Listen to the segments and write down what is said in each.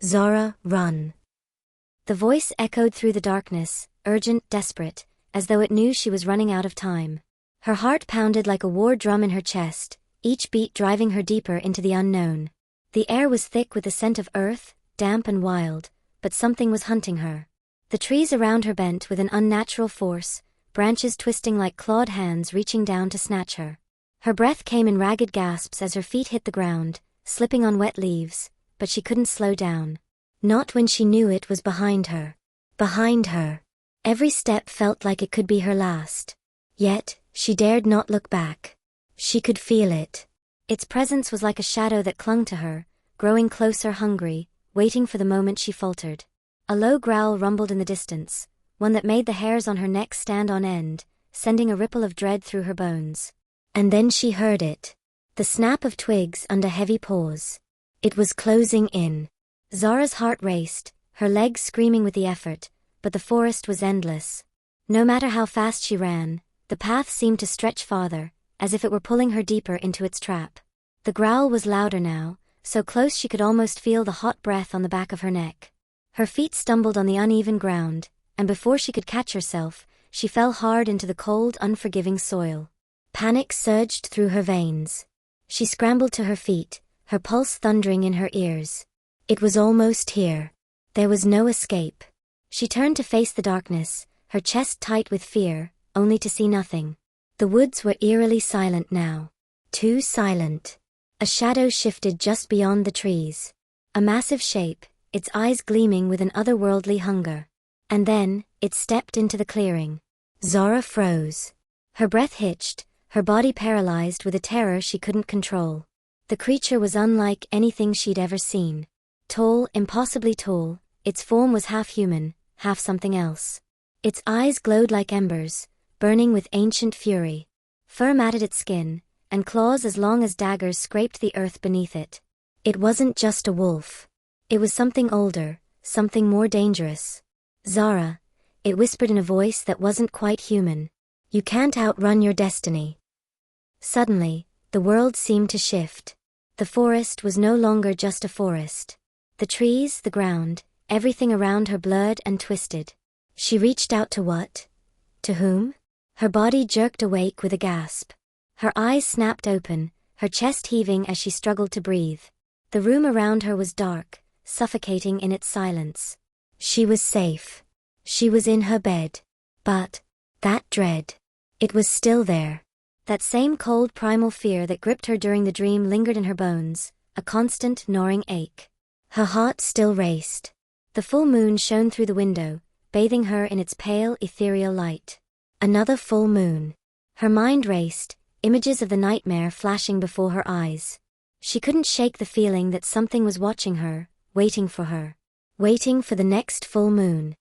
Zara, run. The voice echoed through the darkness, urgent, desperate, as though it knew she was running out of time. Her heart pounded like a war drum in her chest, each beat driving her deeper into the unknown. The air was thick with the scent of earth, damp and wild, but something was hunting her. The trees around her bent with an unnatural force, branches twisting like clawed hands reaching down to snatch her. Her breath came in ragged gasps as her feet hit the ground, slipping on wet leaves, but she couldn't slow down. Not when she knew it was behind her. Behind her. Every step felt like it could be her last. Yet, she dared not look back. She could feel it. Its presence was like a shadow that clung to her, growing closer, hungry, waiting for the moment she faltered. A low growl rumbled in the distance, one that made the hairs on her neck stand on end, sending a ripple of dread through her bones. And then she heard it. The snap of twigs under heavy paws. It was closing in. Zara's heart raced, her legs screaming with the effort, but the forest was endless. No matter how fast she ran, the path seemed to stretch farther, as if it were pulling her deeper into its trap. The growl was louder now, so close she could almost feel the hot breath on the back of her neck. Her feet stumbled on the uneven ground, and before she could catch herself, she fell hard into the cold, unforgiving soil. Panic surged through her veins. She scrambled to her feet, her pulse thundering in her ears. It was almost here. There was no escape. She turned to face the darkness, her chest tight with fear, only to see nothing. The woods were eerily silent now. Too silent. A shadow shifted just beyond the trees. A massive shape, its eyes gleaming with an otherworldly hunger. And then, it stepped into the clearing. Zara froze. Her breath hitched, her body paralyzed with a terror she couldn't control. The creature was unlike anything she'd ever seen. Tall, impossibly tall, its form was half human, half something else. Its eyes glowed like embers, burning with ancient fury. Fur matted its skin, and claws as long as daggers scraped the earth beneath it. It wasn't just a wolf. It was something older, something more dangerous. Zara, it whispered in a voice that wasn't quite human. You can't outrun your destiny. Suddenly, the world seemed to shift. The forest was no longer just a forest. The trees, the ground, everything around her blurred and twisted. She reached out to what? To whom? Her body jerked awake with a gasp. Her eyes snapped open, her chest heaving as she struggled to breathe. The room around her was dark, suffocating in its silence. She was safe. She was in her bed. But that dread. It was still there. That same cold primal fear that gripped her during the dream lingered in her bones, a constant gnawing ache. Her heart still raced. The full moon shone through the window, bathing her in its pale, ethereal light. Another full moon. Her mind raced, images of the nightmare flashing before her eyes. She couldn't shake the feeling that something was watching her, waiting for her. Waiting for the next full moon.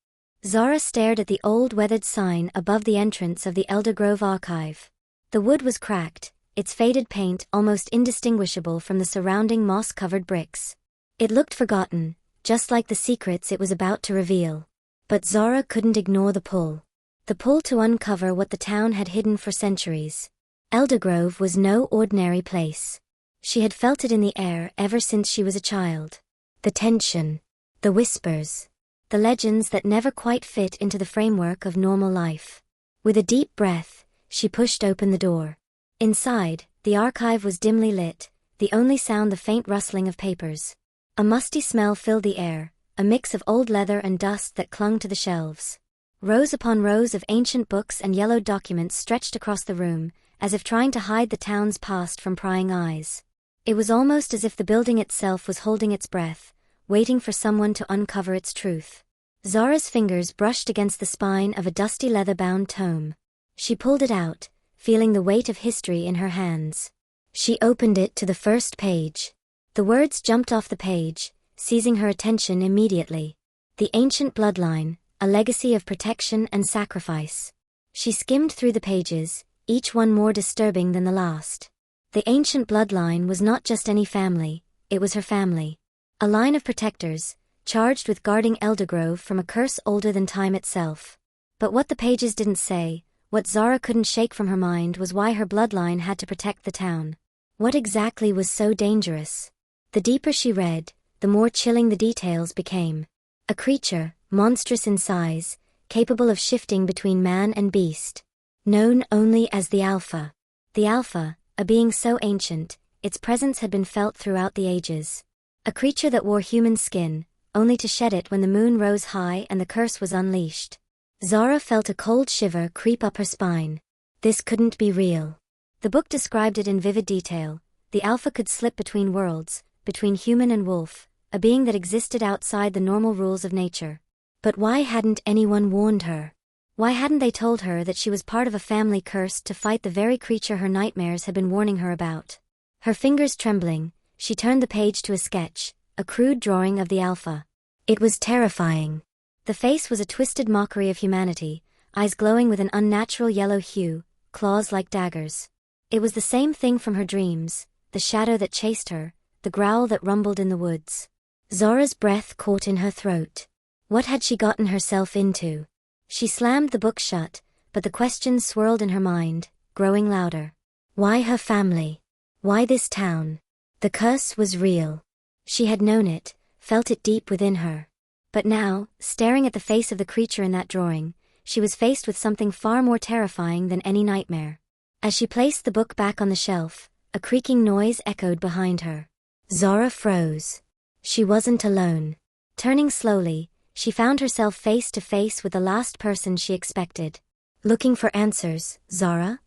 Zara stared at the old weathered sign above the entrance of the Eldergrove archive. The wood was cracked, its faded paint almost indistinguishable from the surrounding moss-covered bricks. It looked forgotten, just like the secrets it was about to reveal. But Zara couldn't ignore the pull. The pull to uncover what the town had hidden for centuries. Eldergrove was no ordinary place. She had felt it in the air ever since she was a child. The tension. The whispers. The legends that never quite fit into the framework of normal life. With a deep breath, she pushed open the door. Inside, the archive was dimly lit, the only sound the faint rustling of papers. A musty smell filled the air, a mix of old leather and dust that clung to the shelves. Rows upon rows of ancient books and yellowed documents stretched across the room, as if trying to hide the town's past from prying eyes. It was almost as if the building itself was holding its breath, waiting for someone to uncover its truth. Zara's fingers brushed against the spine of a dusty leather-bound tome. She pulled it out, feeling the weight of history in her hands. She opened it to the first page. The words jumped off the page, seizing her attention immediately. The ancient bloodline, a legacy of protection and sacrifice. She skimmed through the pages, each one more disturbing than the last. The ancient bloodline was not just any family, it was her family. A line of protectors, charged with guarding Eldergrove from a curse older than time itself. But what the pages didn't say, what Zara couldn't shake from her mind was why her bloodline had to protect the town. What exactly was so dangerous? The deeper she read, the more chilling the details became. A creature, monstrous in size, capable of shifting between man and beast. Known only as the Alpha. The Alpha, a being so ancient, its presence had been felt throughout the ages. A creature that wore human skin, only to shed it when the moon rose high and the curse was unleashed. Zara felt a cold shiver creep up her spine. This couldn't be real. The book described it in vivid detail. The Alpha could slip between worlds, between human and wolf, a being that existed outside the normal rules of nature. But why hadn't anyone warned her? Why hadn't they told her that she was part of a family cursed to fight the very creature her nightmares had been warning her about? Her fingers trembling, she turned the page to a sketch, a crude drawing of the Alpha. It was terrifying. The face was a twisted mockery of humanity, eyes glowing with an unnatural yellow hue, claws like daggers. It was the same thing from her dreams, the shadow that chased her, the growl that rumbled in the woods. Zara's breath caught in her throat. What had she gotten herself into? She slammed the book shut, but the questions swirled in her mind, growing louder. Why her family? Why this town? The curse was real. She had known it, felt it deep within her. But now, staring at the face of the creature in that drawing, she was faced with something far more terrifying than any nightmare. As she placed the book back on the shelf, a creaking noise echoed behind her. Zara froze. She wasn't alone. Turning slowly, she found herself face to face with the last person she expected. Looking for answers, Zara?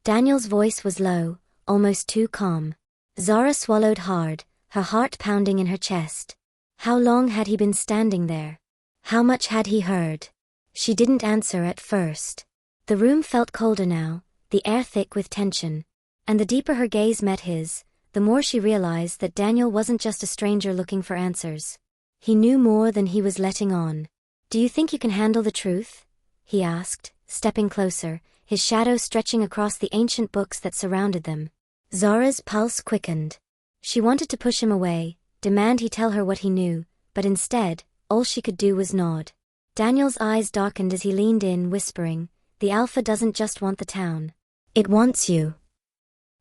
Daniel's voice was low, almost too calm. Zara swallowed hard, her heart pounding in her chest. How long had he been standing there? How much had he heard? She didn't answer at first. The room felt colder now, the air thick with tension. And the deeper her gaze met his, the more she realized that Daniel wasn't just a stranger looking for answers. He knew more than he was letting on. "Do you think you can handle the truth?" he asked, stepping closer, his shadow stretching across the ancient books that surrounded them. Zara's pulse quickened. She wanted to push him away, demand he tell her what he knew, but instead, all she could do was nod. Daniel's eyes darkened as he leaned in, whispering, "The Alpha doesn't just want the town. It wants you."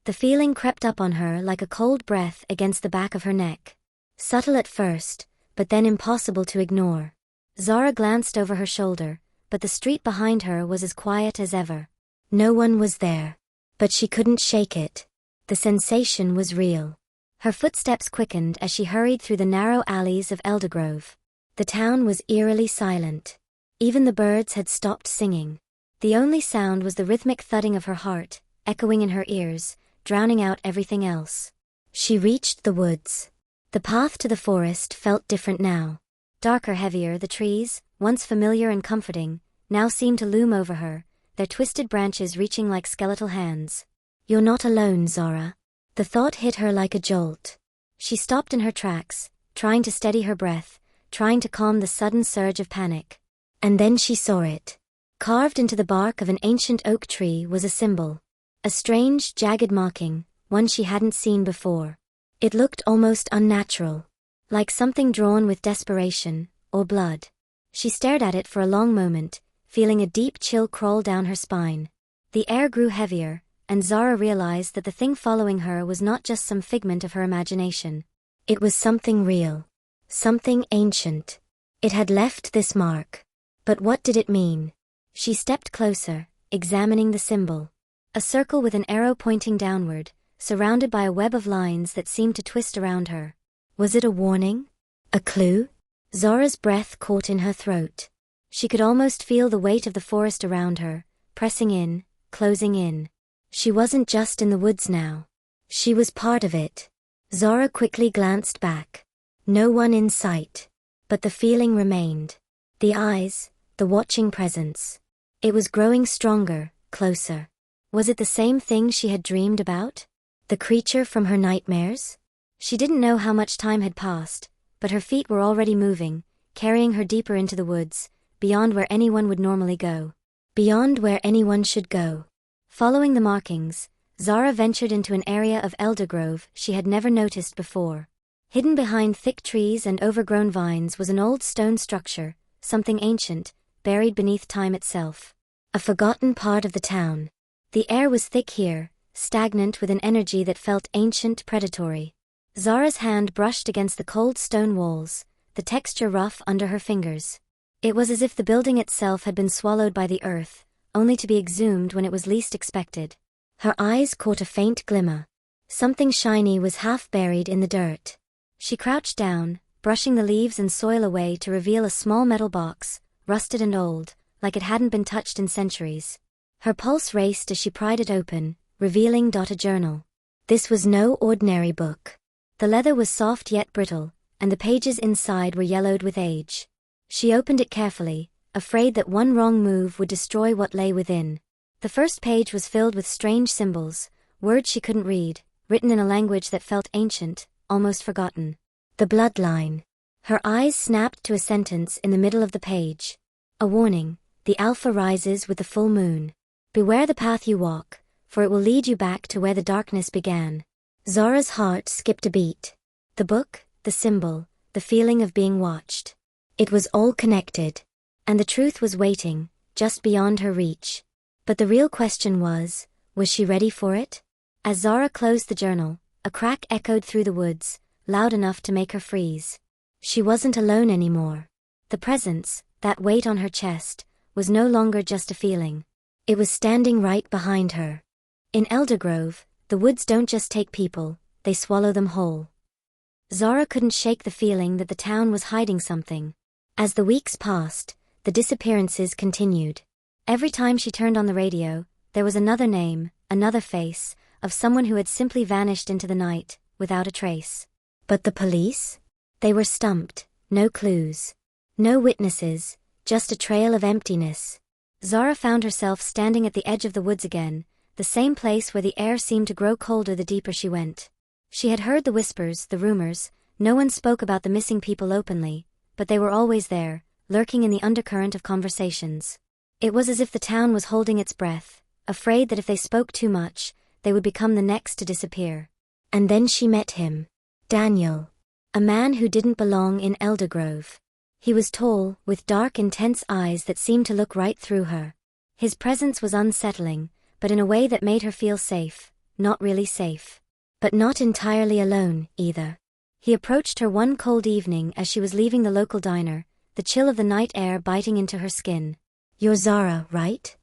The feeling crept up on her like a cold breath against the back of her neck. Subtle at first, but then impossible to ignore. Zara glanced over her shoulder, but the street behind her was as quiet as ever. No one was there. But she couldn't shake it. The sensation was real. Her footsteps quickened as she hurried through the narrow alleys of Eldergrove. The town was eerily silent. Even the birds had stopped singing. The only sound was the rhythmic thudding of her heart, echoing in her ears, drowning out everything else. She reached the woods. The path to the forest felt different now. Darker, heavier, the trees, once familiar and comforting, now seemed to loom over her, their twisted branches reaching like skeletal hands. "You're not alone, Zara." The thought hit her like a jolt. She stopped in her tracks, trying to steady her breath, trying to calm the sudden surge of panic. And then she saw it. Carved into the bark of an ancient oak tree was a symbol. A strange, jagged marking, one she hadn't seen before. It looked almost unnatural. Like something drawn with desperation, or blood. She stared at it for a long moment, feeling a deep chill crawl down her spine. The air grew heavier, and Zara realized that the thing following her was not just some figment of her imagination. It was something real. Something ancient. It had left this mark. But what did it mean? She stepped closer, examining the symbol. A circle with an arrow pointing downward, surrounded by a web of lines that seemed to twist around her. Was it a warning? A clue? Zara's breath caught in her throat. She could almost feel the weight of the forest around her, pressing in, closing in. She wasn't just in the woods now. She was part of it. Zara quickly glanced back. No one in sight. But the feeling remained. The eyes, the watching presence. It was growing stronger, closer. Was it the same thing she had dreamed about? The creature from her nightmares? She didn't know how much time had passed, but her feet were already moving, carrying her deeper into the woods, beyond where anyone would normally go. Beyond where anyone should go. Following the markings, Zara ventured into an area of Eldergrove she had never noticed before. Hidden behind thick trees and overgrown vines was an old stone structure, something ancient, buried beneath time itself. A forgotten part of the town. The air was thick here, stagnant with an energy that felt ancient, predatory. Zara's hand brushed against the cold stone walls, the texture rough under her fingers. It was as if the building itself had been swallowed by the earth, only to be exhumed when it was least expected. Her eyes caught a faint glimmer. Something shiny was half buried in the dirt. She crouched down, brushing the leaves and soil away to reveal a small metal box, rusted and old, like it hadn't been touched in centuries. Her pulse raced as she pried it open, revealing a journal. This was no ordinary book. The leather was soft yet brittle, and the pages inside were yellowed with age. She opened it carefully, afraid that one wrong move would destroy what lay within. The first page was filled with strange symbols, words she couldn't read, written in a language that felt ancient, almost forgotten. The bloodline. Her eyes snapped to a sentence in the middle of the page. A warning: the alpha rises with the full moon. Beware the path you walk, for it will lead you back to where the darkness began. Zara's heart skipped a beat. The book, the symbol, the feeling of being watched. It was all connected. And the truth was waiting, just beyond her reach. But the real question was she ready for it? As Zara closed the journal, a crack echoed through the woods, loud enough to make her freeze. She wasn't alone anymore. The presence, that weight on her chest, was no longer just a feeling. It was standing right behind her. In Eldergrove, the woods don't just take people, they swallow them whole. Zara couldn't shake the feeling that the town was hiding something. As the weeks passed, the disappearances continued. Every time she turned on the radio, there was another name, another face, of someone who had simply vanished into the night, without a trace. But the police? They were stumped, no clues. No witnesses, just a trail of emptiness. Zara found herself standing at the edge of the woods again, the same place where the air seemed to grow colder the deeper she went. She had heard the whispers, the rumors. No one spoke about the missing people openly, but they were always there, lurking in the undercurrent of conversations. It was as if the town was holding its breath, afraid that if they spoke too much, they would become the next to disappear. And then she met him. Daniel. A man who didn't belong in Eldergrove. He was tall, with dark, intense eyes that seemed to look right through her. His presence was unsettling, but in a way that made her feel safe, not really safe. But not entirely alone, either. He approached her one cold evening as she was leaving the local diner, the chill of the night air biting into her skin. "You're Zara, right?"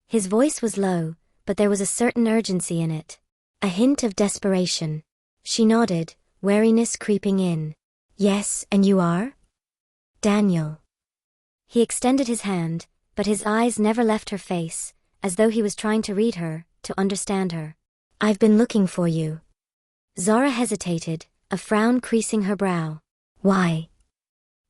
His voice was low, but there was a certain urgency in it. A hint of desperation. She nodded, wariness creeping in. "Yes, and you are?" "Daniel." He extended his hand, but his eyes never left her face, as though he was trying to read her, to understand her. "I've been looking for you." Zara hesitated, a frown creasing her brow. "Why?"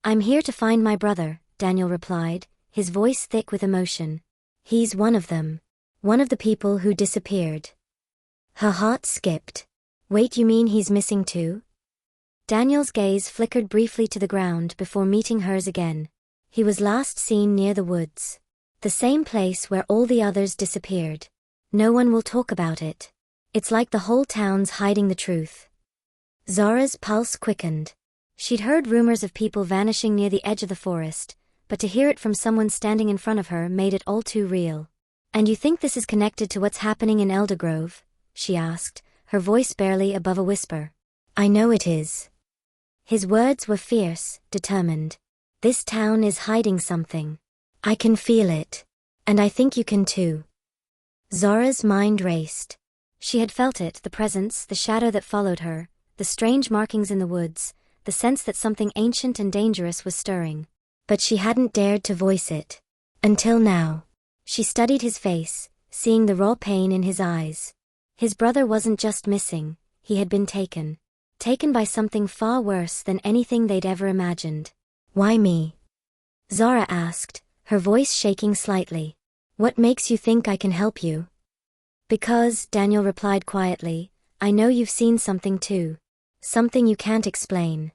"I'm here to find my brother," Daniel replied, his voice thick with emotion. "He's one of them. One of the people who disappeared." Her heart skipped. "Wait, you mean he's missing too?" Daniel's gaze flickered briefly to the ground before meeting hers again. He was last seen near the woods. The same place where all the others disappeared. No one will talk about it. It's like the whole town's hiding the truth. Zara's pulse quickened. She'd heard rumors of people vanishing near the edge of the forest, but to hear it from someone standing in front of her made it all too real. "And you think this is connected to what's happening in Eldergrove?" she asked, her voice barely above a whisper. "I know it is." His words were fierce, determined. "This town is hiding something. I can feel it. And I think you can too." Zara's mind raced. She had felt it, the presence, the shadow that followed her, the strange markings in the woods, the sense that something ancient and dangerous was stirring. But she hadn't dared to voice it. Until now. She studied his face, seeing the raw pain in his eyes. His brother wasn't just missing, he had been taken. Taken by something far worse than anything they'd ever imagined. "Why me?" Zara asked, her voice shaking slightly. "What makes you think I can help you?" "Because," Daniel replied quietly, "I know you've seen something too. Something you can't explain."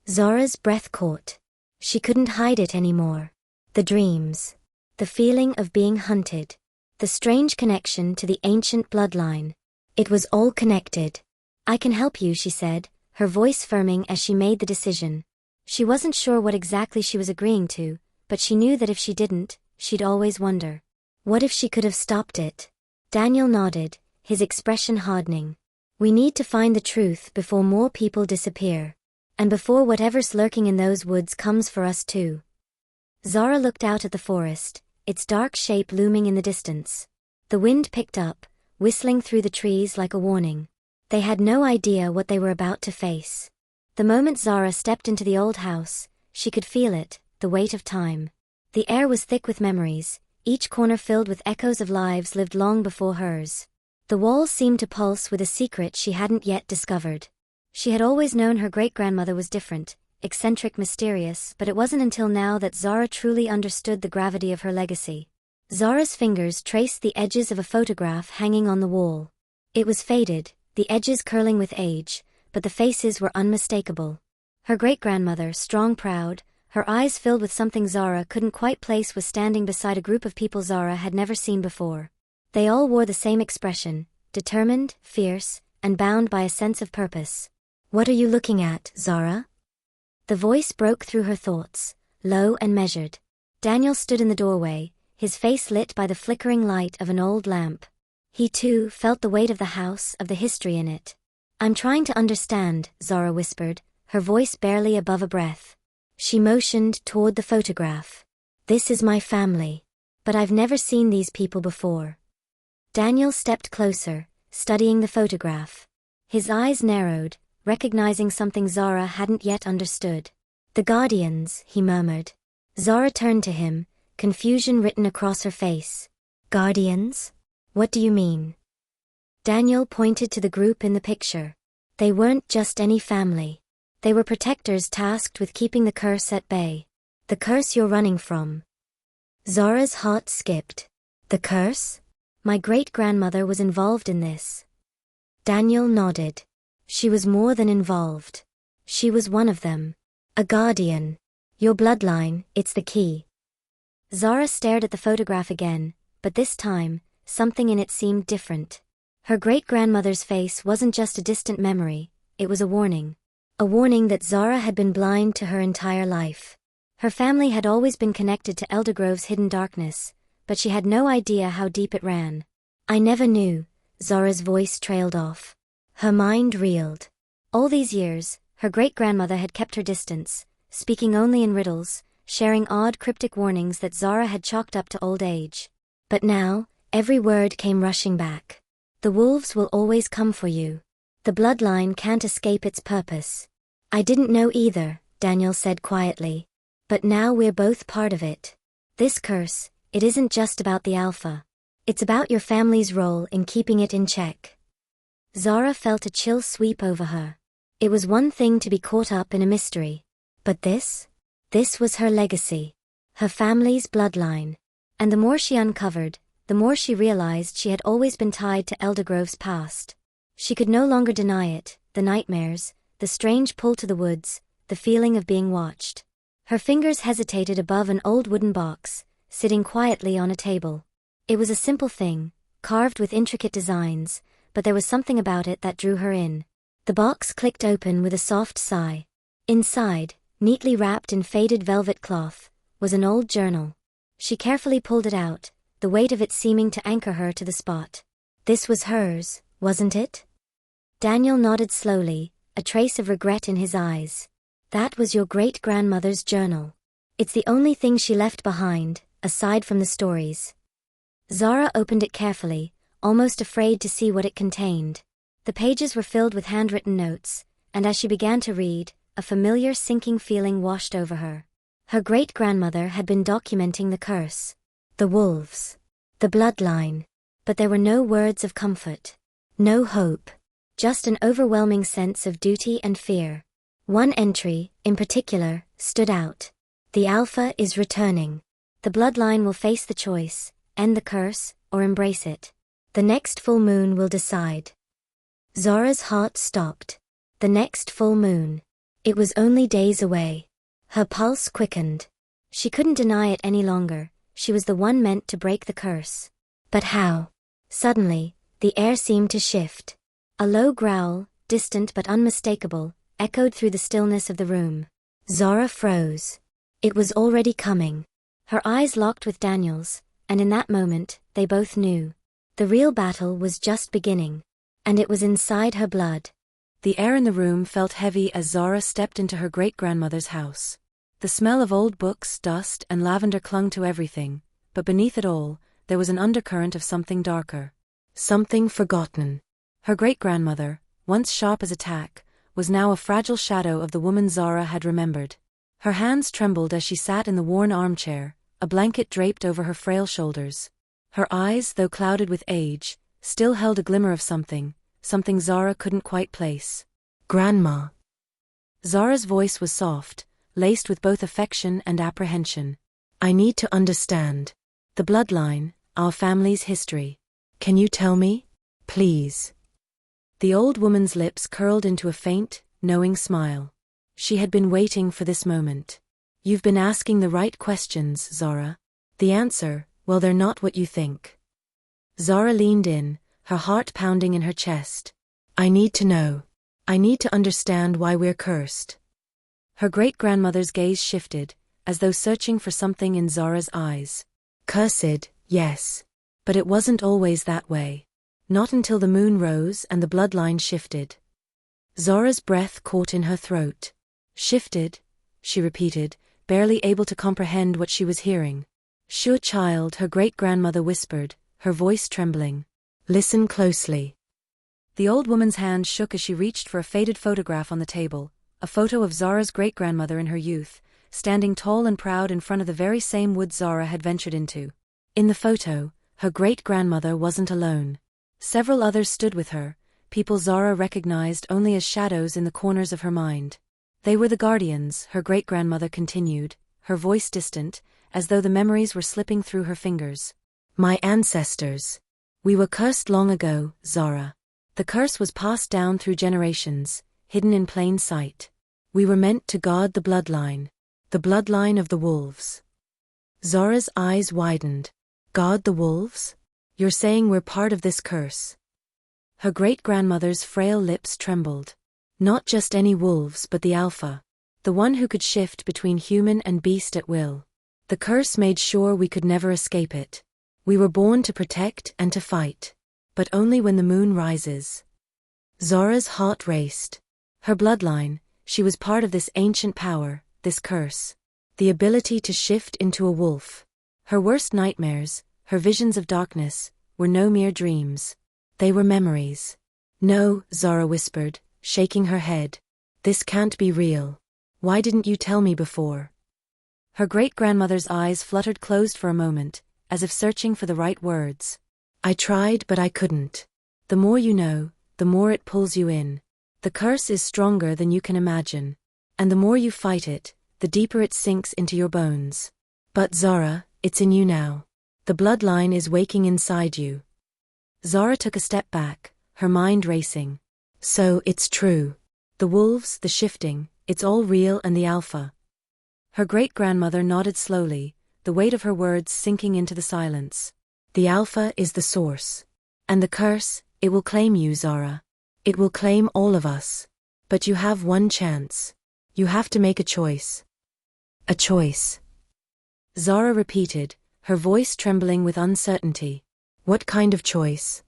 Zara's breath caught. She couldn't hide it anymore. The dreams. The feeling of being hunted. The strange connection to the ancient bloodline. It was all connected. "I can help you," she said, her voice firming as she made the decision. She wasn't sure what exactly she was agreeing to, but she knew that if she didn't, she'd always wonder. What if she could have stopped it? Daniel nodded, his expression hardening. We need to find the truth before more people disappear. And before whatever's lurking in those woods comes for us too. Zara looked out at the forest, its dark shape looming in the distance. The wind picked up, whistling through the trees like a warning. They had no idea what they were about to face. The moment Zara stepped into the old house, she could feel it, the weight of time. The air was thick with memories, each corner filled with echoes of lives lived long before hers. The walls seemed to pulse with a secret she hadn't yet discovered. She had always known her great-grandmother was different, eccentric, mysterious, but it wasn't until now that Zara truly understood the gravity of her legacy. Zara's fingers traced the edges of a photograph hanging on the wall. It was faded, the edges curling with age, but the faces were unmistakable. Her great-grandmother, strong, proud, her eyes filled with something Zara couldn't quite place, was standing beside a group of people Zara had never seen before. They all wore the same expression, determined, fierce, and bound by a sense of purpose. "What are you looking at, Zara?" The voice broke through her thoughts, low and measured. Daniel stood in the doorway, his face lit by the flickering light of an old lamp. He too felt the weight of the house, of the history in it. "I'm trying to understand," Zara whispered, her voice barely above a breath. She motioned toward the photograph. "This is my family. But I've never seen these people before." Daniel stepped closer, studying the photograph. His eyes narrowed, recognizing something Zara hadn't yet understood. "The Guardians," he murmured. Zara turned to him, confusion written across her face. "Guardians? What do you mean?" Daniel pointed to the group in the picture. They weren't just any family. They were protectors tasked with keeping the curse at bay. "The curse you're running from." Zara's heart skipped. "The curse? My great-grandmother was involved in this." Daniel nodded. "She was more than involved. She was one of them. A guardian. Your bloodline, it's the key." Zara stared at the photograph again, but this time, something in it seemed different. Her great-grandmother's face wasn't just a distant memory, it was a warning. A warning that Zara had been blind to her entire life. Her family had always been connected to Eldergrove's hidden darkness, but she had no idea how deep it ran. "I never knew," Zara's voice trailed off. Her mind reeled. All these years, her great-grandmother had kept her distance, speaking only in riddles, sharing odd cryptic warnings that Zara had chalked up to old age. But now, every word came rushing back. "The wolves will always come for you. The bloodline can't escape its purpose." "I didn't know either," Daniel said quietly. "But now we're both part of it. This curse, it isn't just about the Alpha. It's about your family's role in keeping it in check." Zara felt a chill sweep over her. It was one thing to be caught up in a mystery. But this was her legacy. Her family's bloodline. And the more she uncovered, the more she realized she had always been tied to Eldergrove's past. She could no longer deny it, the nightmares, the strange pull to the woods, the feeling of being watched. Her fingers hesitated above an old wooden box, sitting quietly on a table. It was a simple thing, carved with intricate designs, but there was something about it that drew her in. The box clicked open with a soft sigh. Inside, neatly wrapped in faded velvet cloth, was an old journal. She carefully pulled it out, the weight of it seeming to anchor her to the spot. This was hers, wasn't it? Daniel nodded slowly, a trace of regret in his eyes. "That was your great-grandmother's journal. It's the only thing she left behind, aside from the stories." Zara opened it carefully, almost afraid to see what it contained. The pages were filled with handwritten notes, and as she began to read, a familiar sinking feeling washed over her. Her great-grandmother had been documenting the curse. The wolves. The bloodline. But there were no words of comfort. No hope. Just an overwhelming sense of duty and fear. One entry, in particular, stood out. "The Alpha is returning. The bloodline will face the choice, end the curse, or embrace it. The next full moon will decide." Zara's heart stopped. The next full moon. It was only days away. Her pulse quickened. She couldn't deny it any longer, she was the one meant to break the curse. But how? Suddenly, the air seemed to shift. A low growl, distant but unmistakable, echoed through the stillness of the room. Zara froze. It was already coming. Her eyes locked with Daniel's, and in that moment, they both knew. The real battle was just beginning. and it was inside her blood. The air in the room felt heavy as Zara stepped into her great-grandmother's house. The smell of old books, dust, and lavender clung to everything, but beneath it all, there was an undercurrent of something darker. Something forgotten. Her great-grandmother, once sharp as a tack, was now a fragile shadow of the woman Zara had remembered. Her hands trembled as she sat in the worn armchair, a blanket draped over her frail shoulders. Her eyes, though clouded with age, still held a glimmer of something Zara couldn't quite place. "Grandma." Zara's voice was soft, laced with both affection and apprehension. "I need to understand. The bloodline, our family's history. Can you tell me? Please." The old woman's lips curled into a faint, knowing smile. She had been waiting for this moment. "You've been asking the right questions, Zara. The answer, well, they're not what you think." Zara leaned in, her heart pounding in her chest. "I need to know. I need to understand why we're cursed." Her great-grandmother's gaze shifted, as though searching for something in Zara's eyes. "Cursed, yes. But it wasn't always that way. Not until the moon rose and the bloodline shifted." Zara's breath caught in her throat. "Shifted?" she repeated, barely able to comprehend what she was hearing. "Sure, child," her great-grandmother whispered, her voice trembling. "Listen closely." The old woman's hand shook as she reached for a faded photograph on the table, a photo of Zara's great-grandmother in her youth, standing tall and proud in front of the very same wood Zara had ventured into. In the photo, her great-grandmother wasn't alone. Several others stood with her, people Zara recognized only as shadows in the corners of her mind. They were the guardians, her great-grandmother continued, her voice distant, as though the memories were slipping through her fingers. "My ancestors. We were cursed long ago, Zara. The curse was passed down through generations, hidden in plain sight. We were meant to guard the bloodline of the wolves." Zara's eyes widened. "Guard the wolves? You're saying we're part of this curse?" Her great-grandmother's frail lips trembled. "Not just any wolves, but the Alpha. The one who could shift between human and beast at will. The curse made sure we could never escape it. We were born to protect and to fight. But only when the moon rises." Zara's heart raced. Her bloodline, she was part of this ancient power, this curse. The ability to shift into a wolf. Her worst nightmares, her visions of darkness, were no mere dreams. They were memories. "No," Zara whispered, shaking her head. "This can't be real. Why didn't you tell me before?" Her great-grandmother's eyes fluttered closed for a moment, as if searching for the right words. "I tried, but I couldn't. The more you know, the more it pulls you in. The curse is stronger than you can imagine. And the more you fight it, the deeper it sinks into your bones. But Zara, it's in you now. The bloodline is waking inside you." Zara took a step back, her mind racing. "So, it's true. The wolves, the shifting, it's all real, and the Alpha." Her great-grandmother nodded slowly, the weight of her words sinking into the silence. "The Alpha is the source. And the curse, it will claim you, Zara. It will claim all of us. But you have one chance. You have to make a choice." "A choice?" Zara repeated, her voice trembling with uncertainty. "What kind of choice?"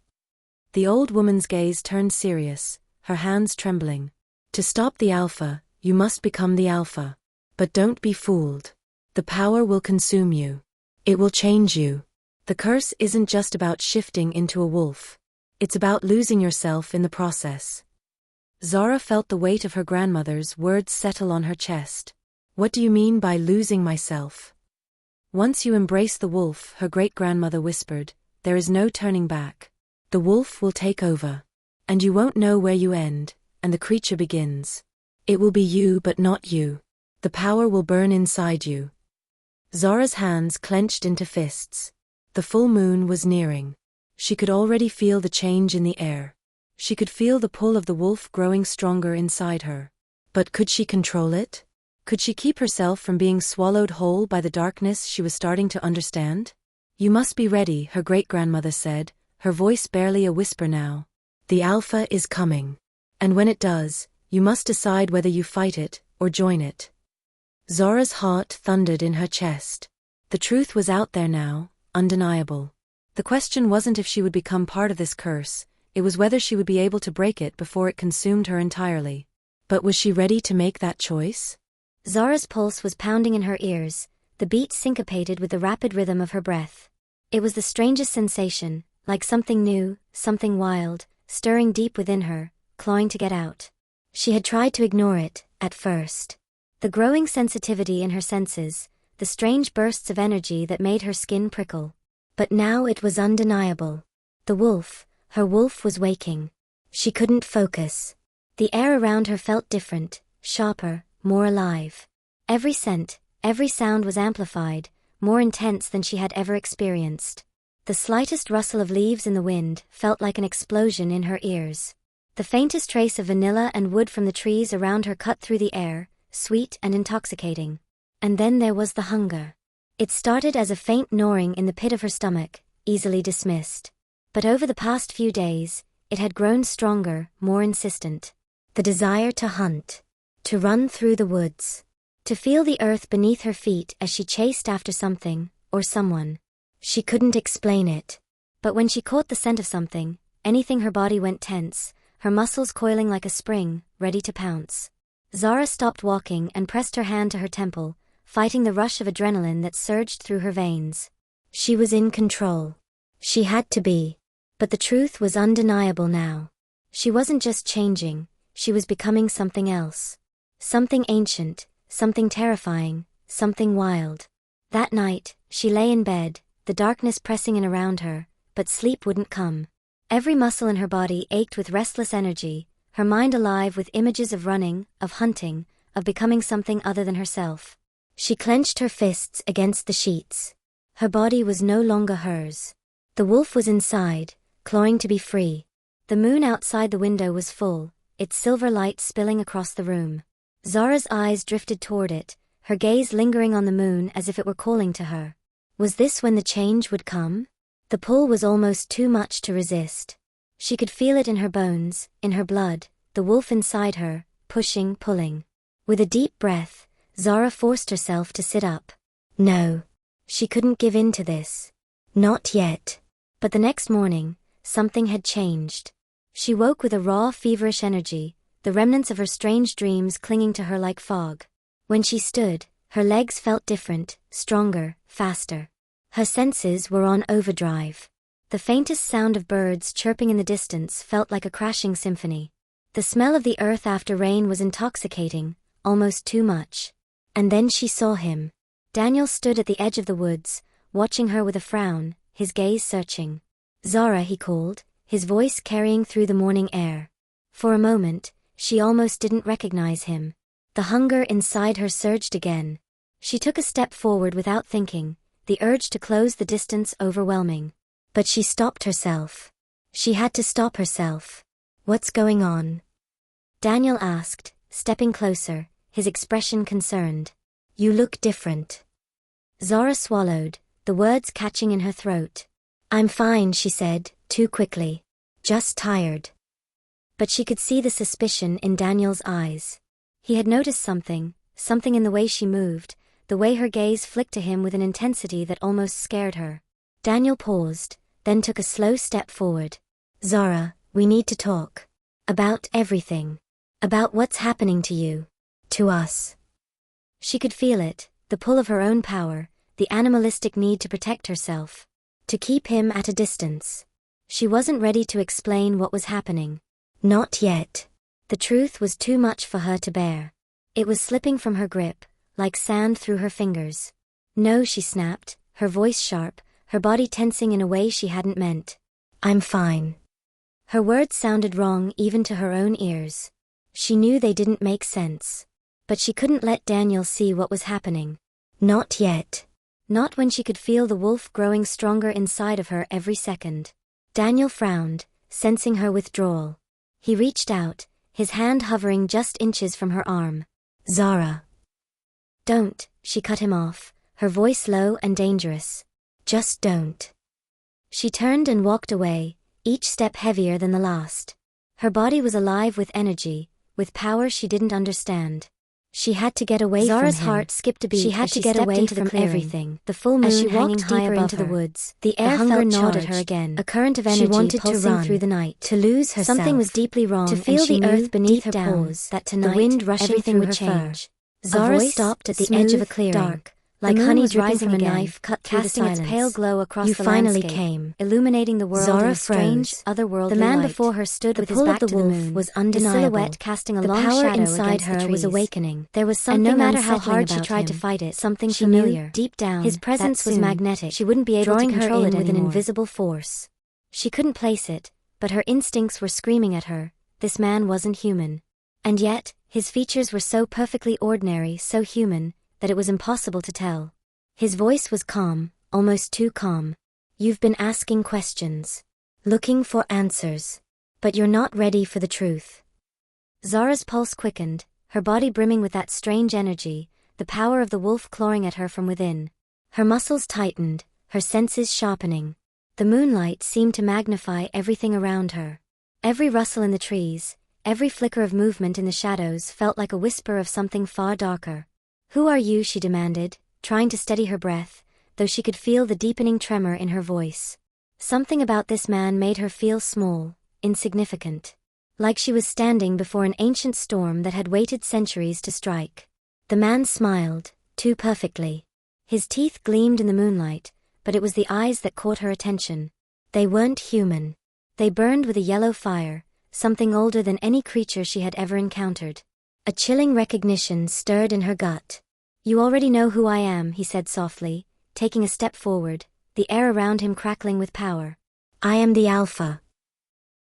The old woman's gaze turned serious, her hands trembling. "To stop the Alpha, you must become the Alpha. But don't be fooled. The power will consume you. It will change you. The curse isn't just about shifting into a wolf. It's about losing yourself in the process." Zara felt the weight of her grandmother's words settle on her chest. "What do you mean by losing myself?" "Once you embrace the wolf," her great-grandmother whispered, "there is no turning back. The wolf will take over. And you won't know where you end, and the creature begins. It will be you but not you. The power will burn inside you." Zara's hands clenched into fists. The full moon was nearing. She could already feel the change in the air. She could feel the pull of the wolf growing stronger inside her. But could she control it? Could she keep herself from being swallowed whole by the darkness she was starting to understand? "You must be ready," her great-grandmother said, her voice barely a whisper now. "The Alpha is coming. And when it does, you must decide whether you fight it or join it." Zara's heart thundered in her chest. The truth was out there now, undeniable. The question wasn't if she would become part of this curse, it was whether she would be able to break it before it consumed her entirely. But was she ready to make that choice? Zara's pulse was pounding in her ears, the beat syncopated with the rapid rhythm of her breath. It was the strangest sensation, like something new, something wild, stirring deep within her, clawing to get out. She had tried to ignore it, at first. The growing sensitivity in her senses, the strange bursts of energy that made her skin prickle. But now it was undeniable. The wolf, her wolf was waking. She couldn't focus. The air around her felt different, sharper, more alive. Every scent, every sound was amplified, more intense than she had ever experienced. The slightest rustle of leaves in the wind felt like an explosion in her ears. The faintest trace of vanilla and wood from the trees around her cut through the air, sweet and intoxicating. And then there was the hunger. It started as a faint gnawing in the pit of her stomach, easily dismissed. But over the past few days, it had grown stronger, more insistent. The desire to hunt. To run through the woods. To feel the earth beneath her feet as she chased after something, or someone. She couldn't explain it. But when she caught the scent of something, anything, her body went tense, her muscles coiling like a spring, ready to pounce. Zara stopped walking and pressed her hand to her temple, fighting the rush of adrenaline that surged through her veins. She was in control. She had to be. But the truth was undeniable now. She wasn't just changing, she was becoming something else. Something ancient, something terrifying, something wild. That night, she lay in bed, the darkness pressing in around her, but sleep wouldn't come. Every muscle in her body ached with restless energy, her mind alive with images of running, of hunting, of becoming something other than herself. She clenched her fists against the sheets. Her body was no longer hers. The wolf was inside, clawing to be free. The moon outside the window was full, its silver light spilling across the room. Zara's eyes drifted toward it, her gaze lingering on the moon as if it were calling to her. Was this when the change would come? The pull was almost too much to resist. She could feel it in her bones, in her blood, the wolf inside her, pushing, pulling. With a deep breath, Zara forced herself to sit up. No. She couldn't give in to this. Not yet. But the next morning, something had changed. She woke with a raw, feverish energy, the remnants of her strange dreams clinging to her like fog. When she stood, her legs felt different, stronger, faster. Her senses were on overdrive. The faintest sound of birds chirping in the distance felt like a crashing symphony. The smell of the earth after rain was intoxicating, almost too much. And then she saw him. Daniel stood at the edge of the woods, watching her with a frown, his gaze searching. "Zara," he called, his voice carrying through the morning air. For a moment, she almost didn't recognize him. The hunger inside her surged again. She took a step forward without thinking, the urge to close the distance overwhelming. But she stopped herself. She had to stop herself. "What's going on?" Daniel asked, stepping closer, his expression concerned. "You look different." Zara swallowed, the words catching in her throat. "I'm fine," she said, too quickly. "Just tired." But she could see the suspicion in Daniel's eyes. He had noticed something in the way she moved, the way her gaze flicked to him with an intensity that almost scared her. Daniel paused, then took a slow step forward. "Zara, we need to talk. About everything. About what's happening to you. To us." She could feel it, the pull of her own power, the animalistic need to protect herself. To keep him at a distance. She wasn't ready to explain what was happening. Not yet. The truth was too much for her to bear. It was slipping from her grip, like sand through her fingers. "No," she snapped, her voice sharp, her body tensing in a way she hadn't meant. "I'm fine." Her words sounded wrong even to her own ears. She knew they didn't make sense. But she couldn't let Daniel see what was happening. Not yet. Not when she could feel the wolf growing stronger inside of her every second. Daniel frowned, sensing her withdrawal. He reached out, his hand hovering just inches from her arm. "Zara." "Don't," she cut him off, her voice low and dangerous. "Just don't." She turned and walked away, each step heavier than the last. Her body was alive with energy, with power she didn't understand. She had to get away Zara's from him. heart skipped a beat. She had as to she get stepped away into the from clearing. everything. The full moon As she hanging walked high deeper above into the her. woods, The air hunger felt gnawed charged, at her again. a current of She energy wanted to pulsing run, through the night. to lose herself. Something was deeply wrong, to feel and she the knew earth beneath deep her down paws, that tonight the wind rushing everything through would her change. fur. Zara A voice, stopped at the smooth, edge of a clearing. dark, Like the moon honey was dripping rising from a again, knife cut through the casting its silence. pale glow across You the finally landscape, came, illuminating the world Zara in a strange, froze. otherworldly The man light. before her stood The with his pull of back the to the wolf moon, was his undeniable. silhouette casting a The long power shadow inside against her the was trees. awakening. There was And something no matter unsettling how hard she about tried to him. fight it, Something she familiar. knew, deep down, His presence that was soon magnetic, she wouldn't be able drawing to her control in it with an anymore. invisible force. She couldn't place it, but her instincts were screaming at her. This man wasn't human. And yet, his features were so perfectly ordinary, so human, that it was impossible to tell. His voice was calm, almost too calm. You've been asking questions, looking for answers, but you're not ready for the truth. Zara's pulse quickened, her body brimming with that strange energy, the power of the wolf clawing at her from within. Her muscles tightened, her senses sharpening. The moonlight seemed to magnify everything around her. Every rustle in the trees, every flicker of movement in the shadows felt like a whisper of something far darker. Who are you? She demanded, trying to steady her breath, though she could feel the deepening tremor in her voice. Something about this man made her feel small, insignificant. Like she was standing before an ancient storm that had waited centuries to strike. The man smiled, too perfectly. His teeth gleamed in the moonlight, but it was the eyes that caught her attention. They weren't human. They burned with a yellow fire, something older than any creature she had ever encountered. A chilling recognition stirred in her gut. You already know who I am, he said softly, taking a step forward, the air around him crackling with power. I am the Alpha.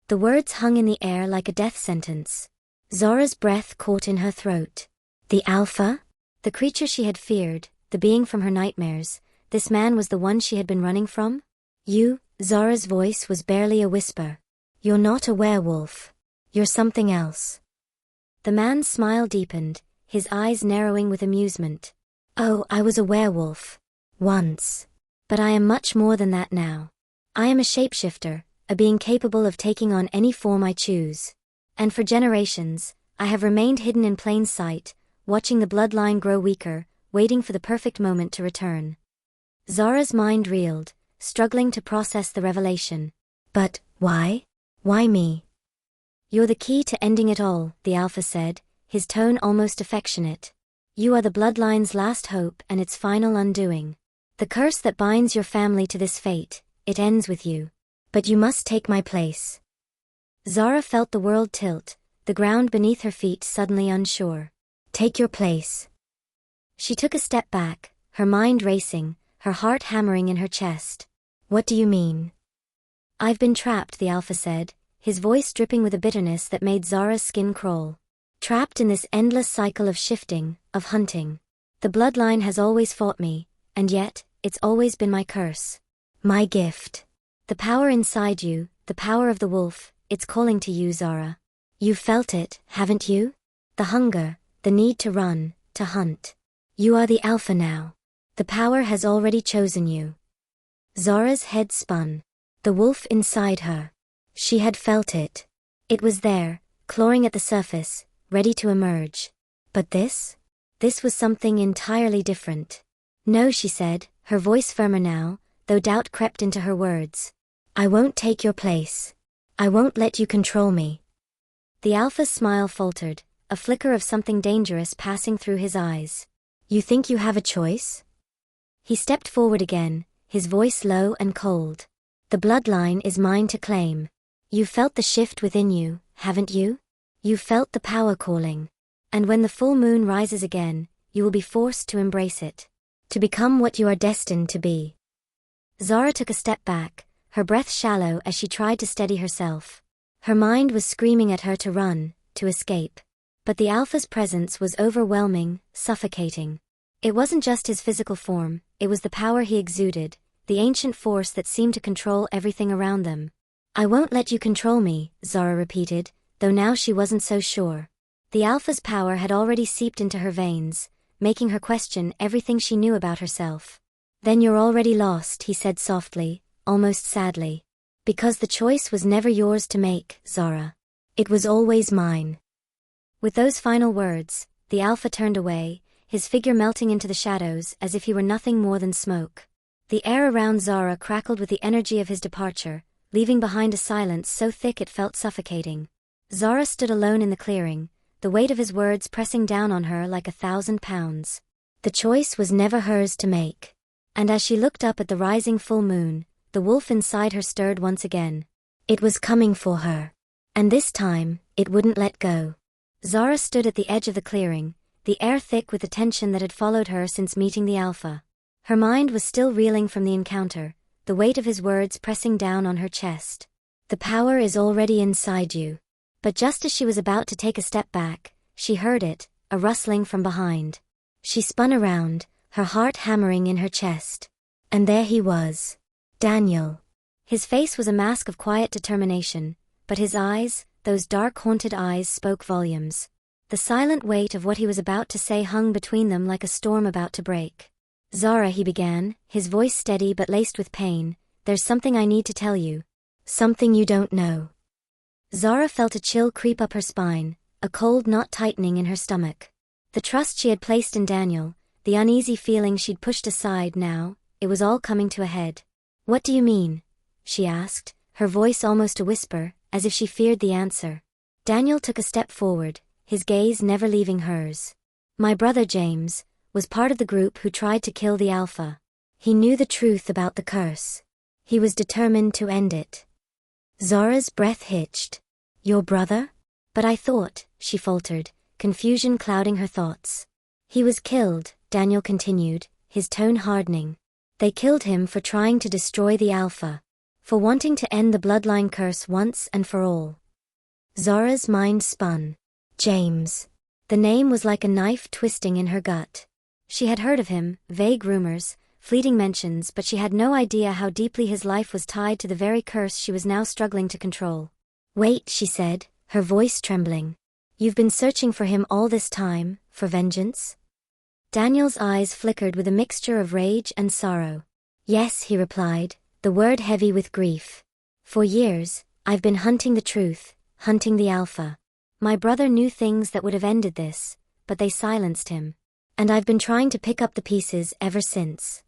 The words hung in the air like a death sentence. Zara's breath caught in her throat. The Alpha? The creature she had feared, the being from her nightmares, this man was the one she had been running from? You, Zara's voice was barely a whisper. You're not a werewolf. You're something else. The man's smile deepened, his eyes narrowing with amusement. Oh, I was a werewolf. Once. But I am much more than that now. I am a shapeshifter, a being capable of taking on any form I choose. And for generations, I have remained hidden in plain sight, watching the bloodline grow weaker, waiting for the perfect moment to return. Zara's mind reeled, struggling to process the revelation. But, why? Why me? You're the key to ending it all, the Alpha said, his tone almost affectionate. You are the bloodline's last hope and its final undoing. The curse that binds your family to this fate, it ends with you. But you must take my place. Zara felt the world tilt, the ground beneath her feet suddenly unsure. Take your place. She took a step back, her mind racing, her heart hammering in her chest. What do you mean? I've been trapped, the Alpha said, his voice dripping with a bitterness that made Zara's skin crawl. Trapped in this endless cycle of shifting, of hunting. The bloodline has always fought me, and yet, it's always been my curse. My gift. The power inside you, the power of the wolf, it's calling to you, Zara. You've felt it, haven't you? The hunger, the need to run, to hunt. You are the Alpha now. The power has already chosen you. Zara's head spun. The wolf inside her. She had felt it. It was there, clawing at the surface, ready to emerge. But this? This was something entirely different. No, she said, her voice firmer now, though doubt crept into her words. I won't take your place. I won't let you control me. The Alpha's smile faltered, a flicker of something dangerous passing through his eyes. You think you have a choice? He stepped forward again, his voice low and cold. The bloodline is mine to claim. You've felt the shift within you, haven't you? You've felt the power calling. And when the full moon rises again, you will be forced to embrace it. To become what you are destined to be. Zara took a step back, her breath shallow as she tried to steady herself. Her mind was screaming at her to run, to escape. But the Alpha's presence was overwhelming, suffocating. It wasn't just his physical form, it was the power he exuded, the ancient force that seemed to control everything around them. I won't let you control me, Zara repeated, though now she wasn't so sure. The Alpha's power had already seeped into her veins, making her question everything she knew about herself. Then you're already lost, he said softly, almost sadly. Because the choice was never yours to make, Zara. It was always mine. With those final words, The Alpha turned away, his figure melting into the shadows as if he were nothing more than smoke. The air around Zara crackled with the energy of his departure, leaving behind a silence so thick it felt suffocating. Zara stood alone in the clearing, the weight of his words pressing down on her like 1,000 pounds. The choice was never hers to make. And as she looked up at the rising full moon, the wolf inside her stirred once again. It was coming for her. And this time, it wouldn't let go. Zara stood at the edge of the clearing, the air thick with the tension that had followed her since meeting the Alpha. Her mind was still reeling from the encounter, the weight of his words pressing down on her chest. The power is already inside you. But just as she was about to take a step back, she heard it, a rustling from behind. She spun around, her heart hammering in her chest. And there he was. Daniel. His face was a mask of quiet determination, but his eyes, those dark haunted eyes, spoke volumes. The silent weight of what he was about to say hung between them like a storm about to break. Zara, he began, his voice steady but laced with pain, there's something I need to tell you. Something you don't know. Zara felt a chill creep up her spine, a cold knot tightening in her stomach. The trust she had placed in Daniel, the uneasy feeling she'd pushed aside now, it was all coming to a head. What do you mean? She asked, her voice almost a whisper, as if she feared the answer. Daniel took a step forward, his gaze never leaving hers. My brother James was part of the group who tried to kill the Alpha. He knew the truth about the curse. He was determined to end it. Zara's breath hitched. Your brother? But I thought, she faltered, confusion clouding her thoughts. He was killed, Daniel continued, his tone hardening. They killed him for trying to destroy the Alpha. For wanting to end the bloodline curse once and for all. Zara's mind spun. James. The name was like a knife twisting in her gut. She had heard of him, vague rumors, fleeting mentions, but she had no idea how deeply his life was tied to the very curse she was now struggling to control. Wait, she said, her voice trembling. You've been searching for him all this time, for vengeance? Daniel's eyes flickered with a mixture of rage and sorrow. Yes, he replied, the word heavy with grief. For years, I've been hunting the truth, hunting the Alpha. My brother knew things that would have ended this, but they silenced him. And I've been trying to pick up the pieces ever since.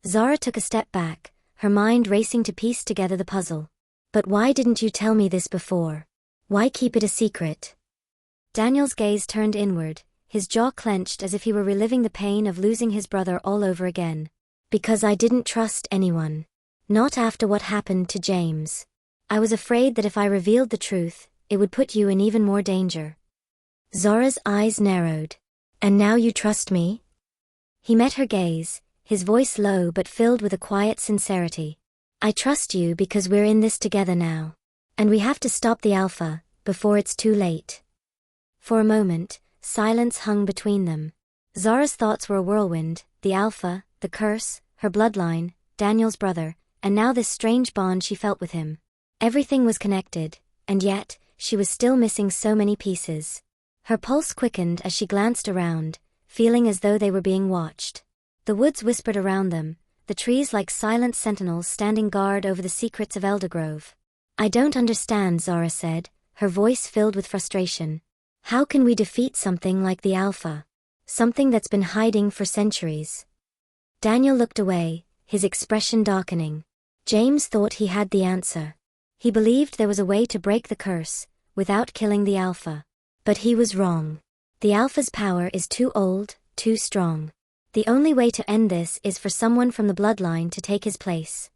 Zara took a step back, her mind racing to piece together the puzzle. But why didn't you tell me this before? Why keep it a secret? Daniel's gaze turned inward, his jaw clenched as if he were reliving the pain of losing his brother all over again. Because I didn't trust anyone. Not after what happened to James. I was afraid that if I revealed the truth, it would put you in even more danger. Zara's eyes narrowed. And now you trust me? He met her gaze, his voice low but filled with a quiet sincerity. I trust you because we're in this together now. And we have to stop the Alpha, before it's too late. For a moment, silence hung between them. Zara's thoughts were a whirlwind, the Alpha, the curse, her bloodline, Daniel's brother, and now this strange bond she felt with him. Everything was connected, and yet, she was still missing so many pieces. Her pulse quickened as she glanced around, feeling as though they were being watched. The woods whispered around them, the trees like silent sentinels standing guard over the secrets of Eldergrove. I don't understand, Zara said, her voice filled with frustration. How can we defeat something like the Alpha? Something that's been hiding for centuries. Daniel looked away, his expression darkening. James thought he had the answer. He believed there was a way to break the curse, without killing the Alpha. But he was wrong. The Alpha's power is too old, too strong. The only way to end this is for someone from the bloodline to take his place.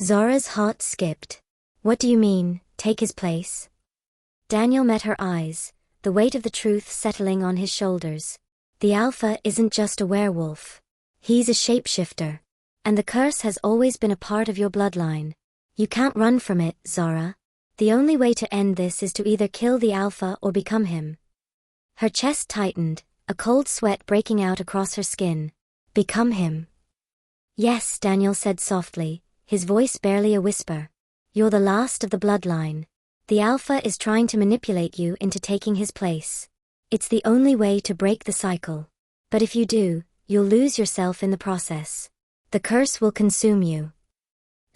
Zara's heart skipped. What do you mean, take his place? Daniel met her eyes, the weight of the truth settling on his shoulders. The Alpha isn't just a werewolf. He's a shapeshifter. And the curse has always been a part of your bloodline. You can't run from it, Zara. The only way to end this is to either kill the Alpha or become him. Her chest tightened, a cold sweat breaking out across her skin. Become him. Yes, Daniel said softly, his voice barely a whisper. You're the last of the bloodline. The Alpha is trying to manipulate you into taking his place. It's the only way to break the cycle. But if you do, you'll lose yourself in the process. The curse will consume you.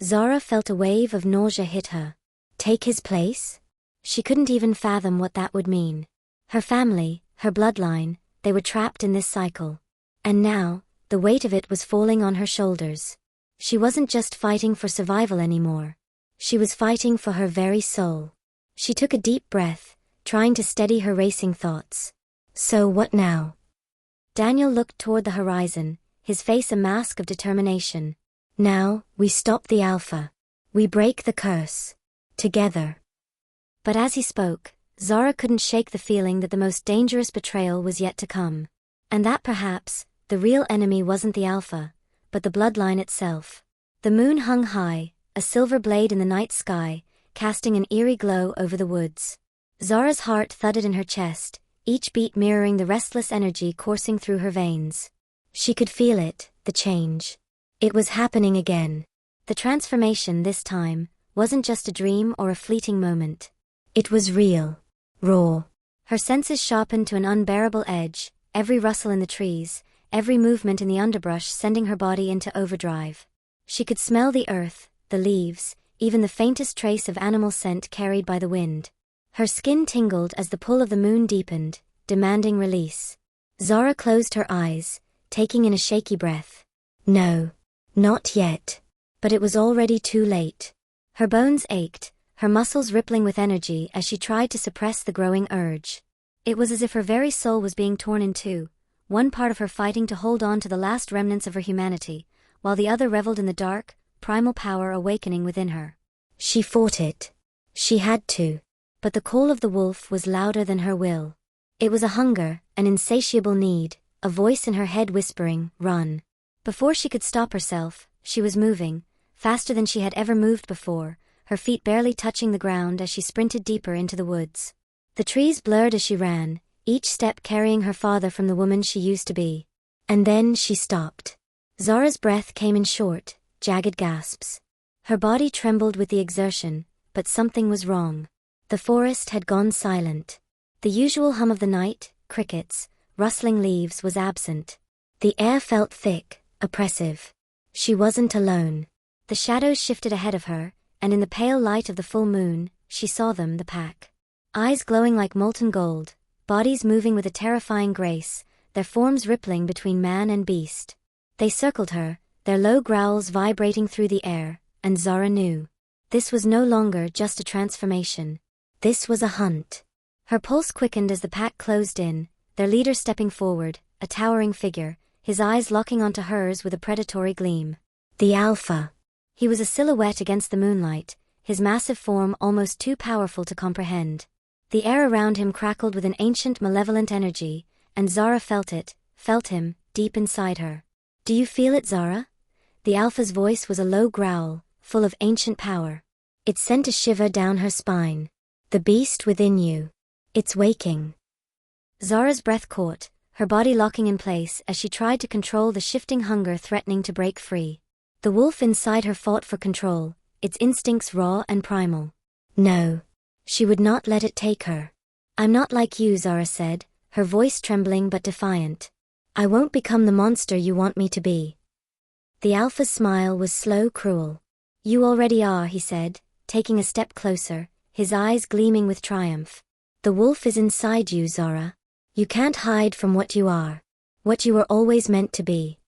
Zara felt a wave of nausea hit her. Take his place? She couldn't even fathom what that would mean. Her family, her bloodline, they were trapped in this cycle. And now, the weight of it was falling on her shoulders. She wasn't just fighting for survival anymore. She was fighting for her very soul. She took a deep breath, trying to steady her racing thoughts. So what now? Daniel looked toward the horizon, his face a mask of determination. Now, we stop the Alpha. We break the curse. Together. But as he spoke, Zara couldn't shake the feeling that the most dangerous betrayal was yet to come. And that perhaps, the real enemy wasn't the Alpha, but the bloodline itself. The moon hung high, a silver blade in the night sky, casting an eerie glow over the woods. Zara's heart thudded in her chest, each beat mirroring the restless energy coursing through her veins. She could feel it, the change. It was happening again. The transformation this time wasn't just a dream or a fleeting moment. It was real. Raw. Her senses sharpened to an unbearable edge, every rustle in the trees, every movement in the underbrush sending her body into overdrive. She could smell the earth, the leaves, even the faintest trace of animal scent carried by the wind. Her skin tingled as the pull of the moon deepened, demanding release. Zara closed her eyes, taking in a shaky breath. No. Not yet. But it was already too late. Her bones ached, her muscles rippling with energy as she tried to suppress the growing urge. It was as if her very soul was being torn in two, one part of her fighting to hold on to the last remnants of her humanity, while the other reveled in the dark, primal power awakening within her. She fought it. She had to. But the call of the wolf was louder than her will. It was a hunger, an insatiable need, a voice in her head whispering, "Run." Before she could stop herself, she was moving, faster than she had ever moved before, her feet barely touching the ground as she sprinted deeper into the woods. The trees blurred as she ran, each step carrying her farther from the woman she used to be. And then she stopped. Zara's breath came in short, jagged gasps. Her body trembled with the exertion, but something was wrong. The forest had gone silent. The usual hum of the night, crickets, rustling leaves was absent. The air felt thick, oppressive. She wasn't alone. The shadows shifted ahead of her, and in the pale light of the full moon, she saw them, the pack. Eyes glowing like molten gold, bodies moving with a terrifying grace, their forms rippling between man and beast. They circled her, their low growls vibrating through the air, and Zara knew. This was no longer just a transformation. This was a hunt. Her pulse quickened as the pack closed in, their leader stepping forward, a towering figure, his eyes locking onto hers with a predatory gleam. The Alpha. He was a silhouette against the moonlight, his massive form almost too powerful to comprehend. The air around him crackled with an ancient malevolent energy, and Zara felt him, deep inside her. Do you feel it, Zara? The Alpha's voice was a low growl, full of ancient power. It sent a shiver down her spine. The beast within you. It's waking. Zara's breath caught, her body locking in place as she tried to control the shifting hunger threatening to break free. The wolf inside her fought for control, its instincts raw and primal. No. She would not let it take her. I'm not like you, Zara said, her voice trembling but defiant. I won't become the monster you want me to be. The Alpha's smile was slow, cruel. You already are, he said, taking a step closer, his eyes gleaming with triumph. The wolf is inside you, Zara. You can't hide from what you are. What you were always meant to be.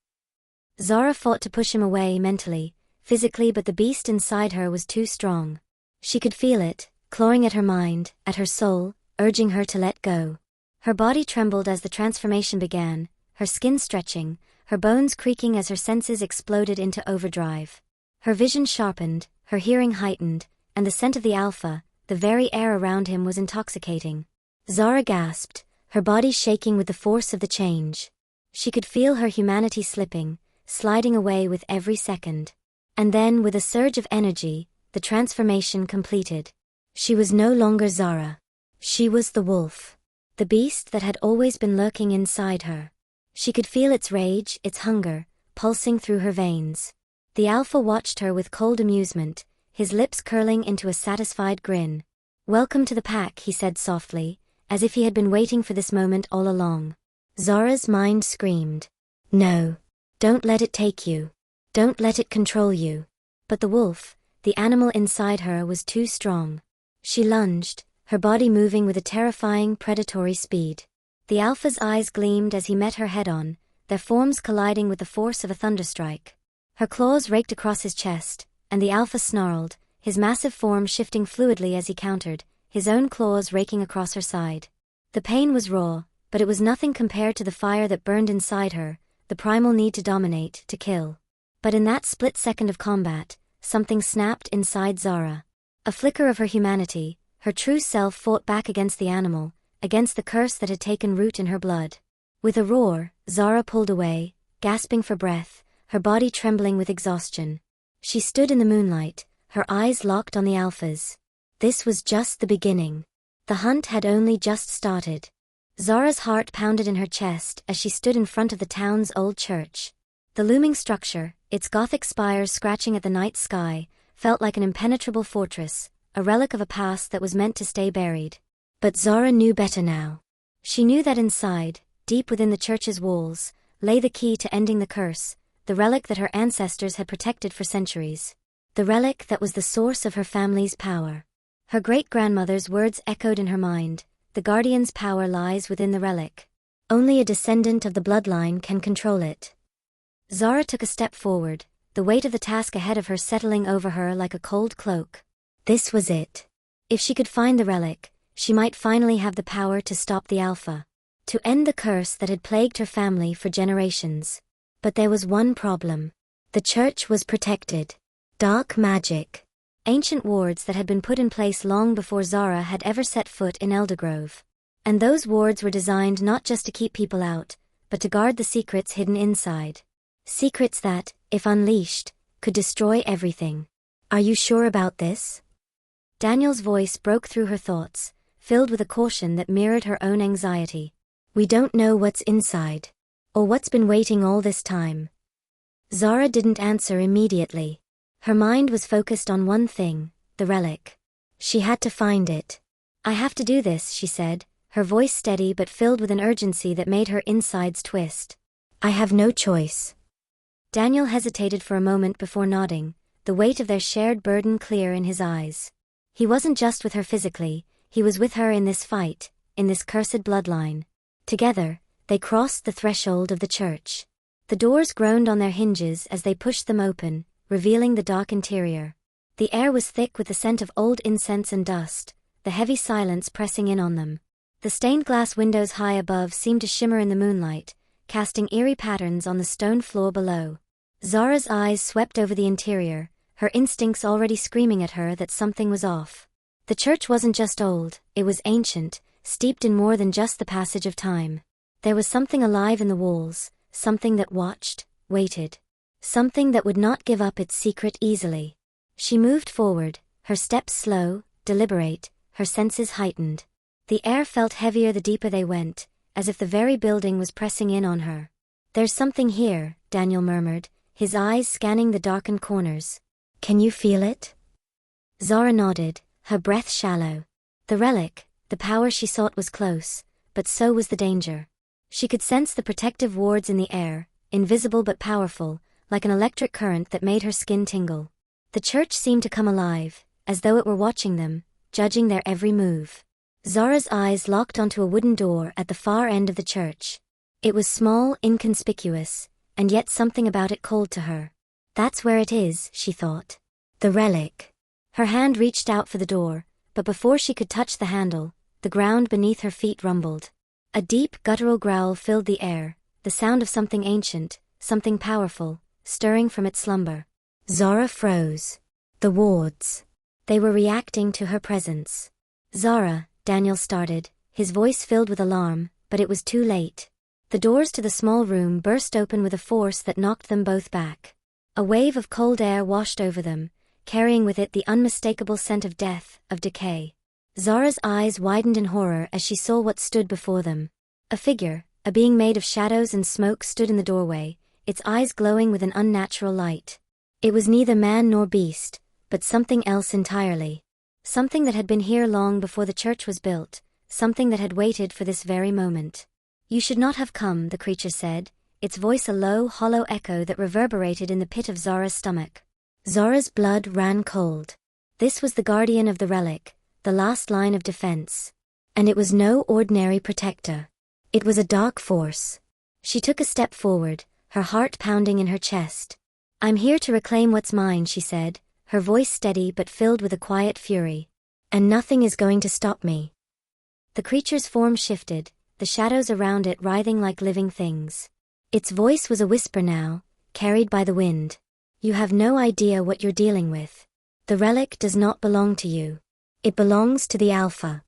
Zara fought to push him away mentally, physically, but the beast inside her was too strong. She could feel it, clawing at her mind, at her soul, urging her to let go. Her body trembled as the transformation began, her skin stretching, her bones creaking as her senses exploded into overdrive. Her vision sharpened, her hearing heightened, and the scent of the Alpha, the very air around him, was intoxicating. Zara gasped, her body shaking with the force of the change. She could feel her humanity slipping, sliding away with every second. And then, with a surge of energy, the transformation completed. She was no longer Zara. She was the wolf. The beast that had always been lurking inside her. She could feel its rage, its hunger, pulsing through her veins. The Alpha watched her with cold amusement, his lips curling into a satisfied grin. Welcome to the pack, he said softly, as if he had been waiting for this moment all along. Zara's mind screamed. No. Don't let it take you. Don't let it control you. But the wolf, the animal inside her, was too strong. She lunged, her body moving with a terrifying predatory speed. The Alpha's eyes gleamed as he met her head-on, their forms colliding with the force of a thunderstrike. Her claws raked across his chest, and the Alpha snarled, his massive form shifting fluidly as he countered, his own claws raking across her side. The pain was raw, but it was nothing compared to the fire that burned inside her, the primal need to dominate, to kill. But in that split second of combat, something snapped inside Zara. A flicker of her humanity, her true self fought back against the animal, against the curse that had taken root in her blood. With a roar, Zara pulled away, gasping for breath, her body trembling with exhaustion. She stood in the moonlight, her eyes locked on the Alphas. This was just the beginning. The hunt had only just started. Zara's heart pounded in her chest as she stood in front of the town's old church. The looming structure, its Gothic spires scratching at the night sky, felt like an impenetrable fortress, a relic of a past that was meant to stay buried. But Zara knew better now. She knew that inside, deep within the church's walls, lay the key to ending the curse, the relic that her ancestors had protected for centuries. The relic that was the source of her family's power. Her great-grandmother's words echoed in her mind, the guardian's power lies within the relic. Only a descendant of the bloodline can control it. Zara took a step forward, the weight of the task ahead of her settling over her like a cold cloak. This was it. If she could find the relic, she might finally have the power to stop the Alpha. To end the curse that had plagued her family for generations. But there was one problem. The church was protected. Dark magic. Ancient wards that had been put in place long before Zara had ever set foot in Eldergrove. And those wards were designed not just to keep people out, but to guard the secrets hidden inside. Secrets that, if unleashed, could destroy everything. Are you sure about this? Daniel's voice broke through her thoughts, filled with a caution that mirrored her own anxiety. We don't know what's inside. Or what's been waiting all this time. Zara didn't answer immediately. Her mind was focused on one thing, the relic. She had to find it. I have to do this, she said, her voice steady but filled with an urgency that made her insides twist. I have no choice. Daniel hesitated for a moment before nodding, the weight of their shared burden clear in his eyes. He wasn't just with her physically, he was with her in this fight, in this cursed bloodline. Together, they crossed the threshold of the church. The doors groaned on their hinges as they pushed them open, revealing the dark interior. The air was thick with the scent of old incense and dust, the heavy silence pressing in on them. The stained glass windows high above seemed to shimmer in the moonlight, casting eerie patterns on the stone floor below. Zara's eyes swept over the interior, her instincts already screaming at her that something was off. The church wasn't just old, it was ancient, steeped in more than just the passage of time. There was something alive in the walls, something that watched, waited. Something that would not give up its secret easily. She moved forward, her steps slow, deliberate, her senses heightened. The air felt heavier the deeper they went, as if the very building was pressing in on her. There's something here, Daniel murmured, his eyes scanning the darkened corners. Can you feel it? Zara nodded, her breath shallow. The relic, the power she sought was close, but so was the danger. She could sense the protective wards in the air, invisible but powerful, like an electric current that made her skin tingle. The church seemed to come alive, as though it were watching them, judging their every move. Zara's eyes locked onto a wooden door at the far end of the church. It was small, inconspicuous, and yet something about it called to her. That's where it is, she thought. The relic. Her hand reached out for the door, but before she could touch the handle, the ground beneath her feet rumbled. A deep, guttural growl filled the air, the sound of something ancient, something powerful, stirring from its slumber. Zara froze. The wards. They were reacting to her presence. Zara, Daniel started, his voice filled with alarm, but it was too late. The doors to the small room burst open with a force that knocked them both back. A wave of cold air washed over them, carrying with it the unmistakable scent of death, of decay. Zara's eyes widened in horror as she saw what stood before them. A figure, a being made of shadows and smoke stood in the doorway, its eyes glowing with an unnatural light. It was neither man nor beast, but something else entirely. Something that had been here long before the church was built, something that had waited for this very moment. You should not have come, the creature said, its voice a low, hollow echo that reverberated in the pit of Zara's stomach. Zara's blood ran cold. This was the guardian of the relic, the last line of defense. And it was no ordinary protector. It was a dark force. She took a step forward, her heart pounding in her chest. "I'm here to reclaim what's mine," she said, her voice steady but filled with a quiet fury. "And nothing is going to stop me." The creature's form shifted, the shadows around it writhing like living things. Its voice was a whisper now, carried by the wind. "You have no idea what you're dealing with. The relic does not belong to you. It belongs to the Alpha."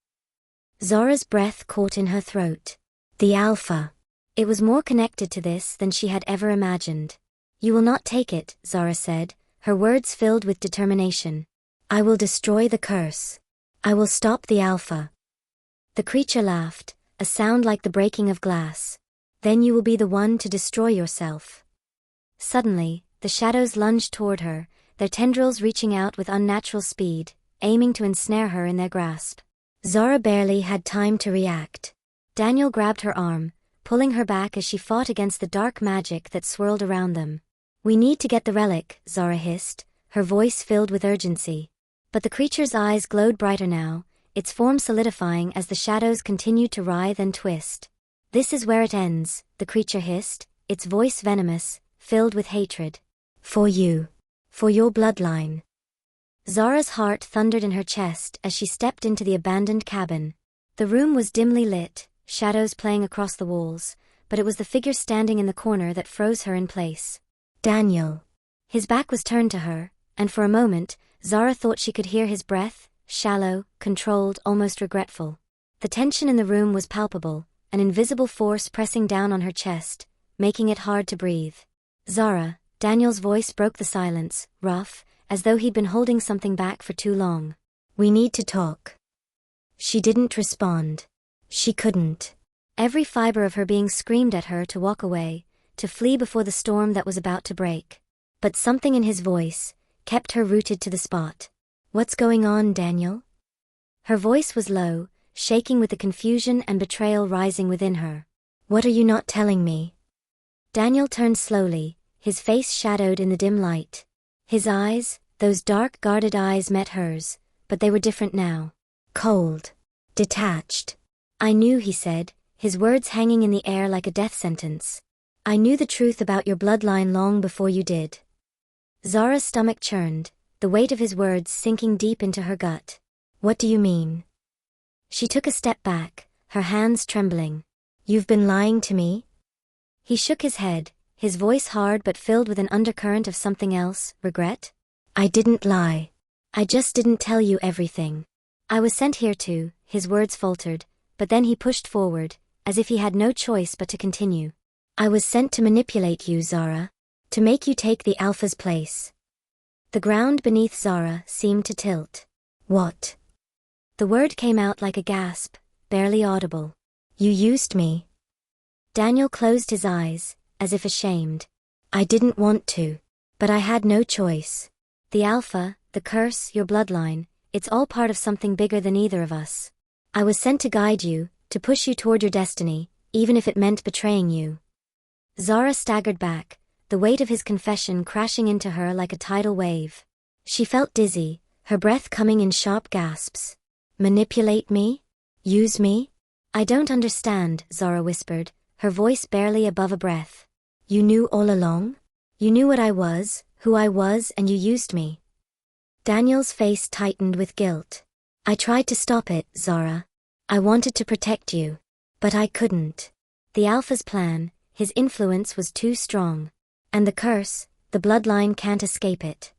Zara's breath caught in her throat. The Alpha. It was more connected to this than she had ever imagined. "You will not take it," Zara said, her words filled with determination. "I will destroy the curse. I will stop the Alpha." The creature laughed, a sound like the breaking of glass. "Then you will be the one to destroy yourself." Suddenly, the shadows lunged toward her, their tendrils reaching out with unnatural speed, aiming to ensnare her in their grasp. Zara barely had time to react. Daniel grabbed her arm, pulling her back as she fought against the dark magic that swirled around them. "We need to get the relic," Zara hissed, her voice filled with urgency. But the creature's eyes glowed brighter now, its form solidifying as the shadows continued to writhe and twist. "This is where it ends," the creature hissed, its voice venomous, filled with hatred. "For you. For your bloodline." Zara's heart thundered in her chest as she stepped into the abandoned cabin. The room was dimly lit, shadows playing across the walls, but it was the figure standing in the corner that froze her in place. Daniel. His back was turned to her, and for a moment, Zara thought she could hear his breath, shallow, controlled, almost regretful. The tension in the room was palpable, an invisible force pressing down on her chest, making it hard to breathe. "Zara," Daniel's voice broke the silence, rough, as though he'd been holding something back for too long. "We need to talk." She didn't respond. She couldn't. Every fiber of her being screamed at her to walk away, to flee before the storm that was about to break. But something in his voice kept her rooted to the spot. "What's going on, Daniel?" Her voice was low, shaking with the confusion and betrayal rising within her. "What are you not telling me?" Daniel turned slowly, his face shadowed in the dim light. His eyes, those dark, guarded eyes, met hers, but they were different now. Cold. Detached. "I knew," he said, his words hanging in the air like a death sentence. "I knew the truth about your bloodline long before you did." Zara's stomach churned, the weight of his words sinking deep into her gut. "What do you mean?" She took a step back, her hands trembling. "You've been lying to me?" He shook his head, his voice hard but filled with an undercurrent of something else, regret. "I didn't lie. I just didn't tell you everything. I was sent here to," his words faltered, but then he pushed forward, as if he had no choice but to continue. "I was sent to manipulate you, Zara. To make you take the Alpha's place." The ground beneath Zara seemed to tilt. "What?" The word came out like a gasp, barely audible. "You used me." Daniel closed his eyes, as if ashamed. "I didn't want to. But I had no choice. The Alpha, the curse, your bloodline, it's all part of something bigger than either of us. I was sent to guide you, to push you toward your destiny, even if it meant betraying you." Zara staggered back, the weight of his confession crashing into her like a tidal wave. She felt dizzy, her breath coming in sharp gasps. "Manipulate me? Use me?" "I don't understand," Zara whispered, her voice barely above a breath. "You knew all along? You knew what I was, who I was, and you used me." Daniel's face tightened with guilt. "I tried to stop it, Zara. I wanted to protect you. But I couldn't. The Alpha's plan, his influence was too strong. And the curse, the bloodline can't escape it."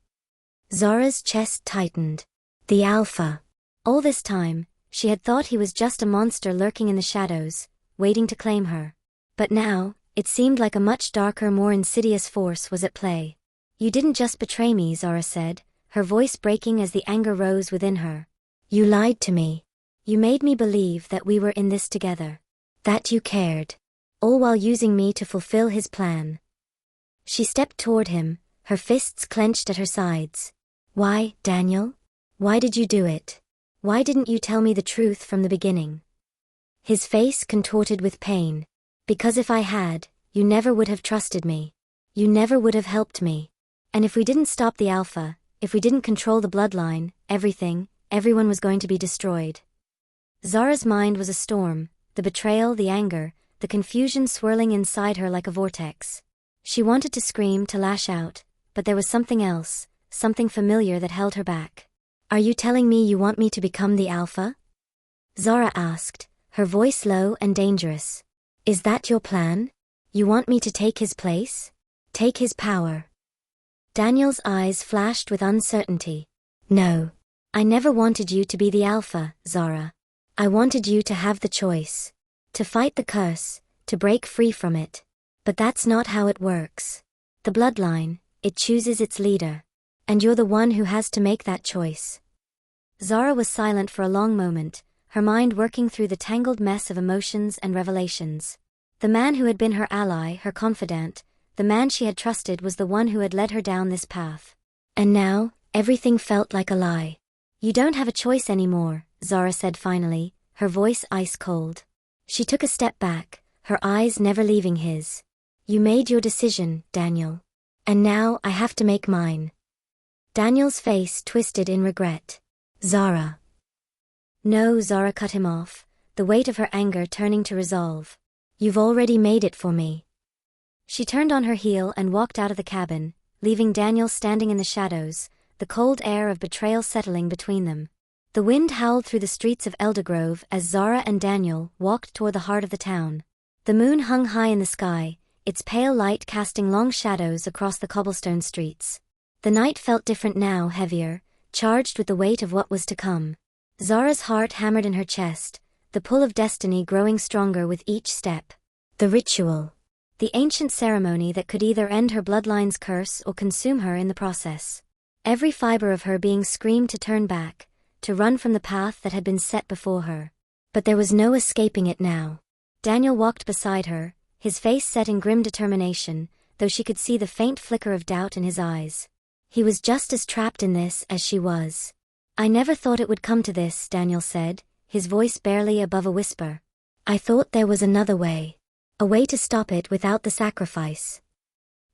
Zara's chest tightened. The Alpha. All this time, she had thought he was just a monster lurking in the shadows, waiting to claim her. But now, it seemed like a much darker, more insidious force was at play. "You didn't just betray me," Zara said, her voice breaking as the anger rose within her. "You lied to me. You made me believe that we were in this together. That you cared. All while using me to fulfill his plan." She stepped toward him, her fists clenched at her sides. "Why, Daniel? Why did you do it? Why didn't you tell me the truth from the beginning?" His face contorted with pain. "Because if I had, you never would have trusted me. You never would have helped me. And if we didn't stop the Alpha, if we didn't control the bloodline, everyone was going to be destroyed." Zara's mind was a storm, the betrayal, the anger, the confusion swirling inside her like a vortex. She wanted to scream, to lash out, but there was something else, something familiar that held her back. "Are you telling me you want me to become the Alpha?" Zara asked, her voice low and dangerous. "Is that your plan? You want me to take his place? Take his power?" Daniel's eyes flashed with uncertainty. "No. I never wanted you to be the Alpha, Zara. I wanted you to have the choice. To fight the curse, to break free from it. But that's not how it works. The bloodline, it chooses its leader. And you're the one who has to make that choice." Zara was silent for a long moment, her mind working through the tangled mess of emotions and revelations. The man who had been her ally, her confidant, the man she had trusted was the one who had led her down this path. And now, everything felt like a lie. "You don't have a choice anymore," Zara said finally, her voice ice cold. She took a step back, her eyes never leaving his. "You made your decision, Daniel. And now I have to make mine." Daniel's face twisted in regret. "Zara." "No," Zara cut him off, the weight of her anger turning to resolve. "You've already made it for me." She turned on her heel and walked out of the cabin, leaving Daniel standing in the shadows, the cold air of betrayal settling between them. The wind howled through the streets of Eldergrove as Zara and Daniel walked toward the heart of the town. The moon hung high in the sky, its pale light casting long shadows across the cobblestone streets. The night felt different now, heavier, charged with the weight of what was to come. Zara's heart hammered in her chest, the pull of destiny growing stronger with each step. The ritual. The ancient ceremony that could either end her bloodline's curse or consume her in the process. Every fiber of her being screamed to turn back, to run from the path that had been set before her. But there was no escaping it now. Daniel walked beside her, his face set in grim determination, though she could see the faint flicker of doubt in his eyes. He was just as trapped in this as she was. "I never thought it would come to this," Daniel said, his voice barely above a whisper. "I thought there was another way. A way to stop it without the sacrifice."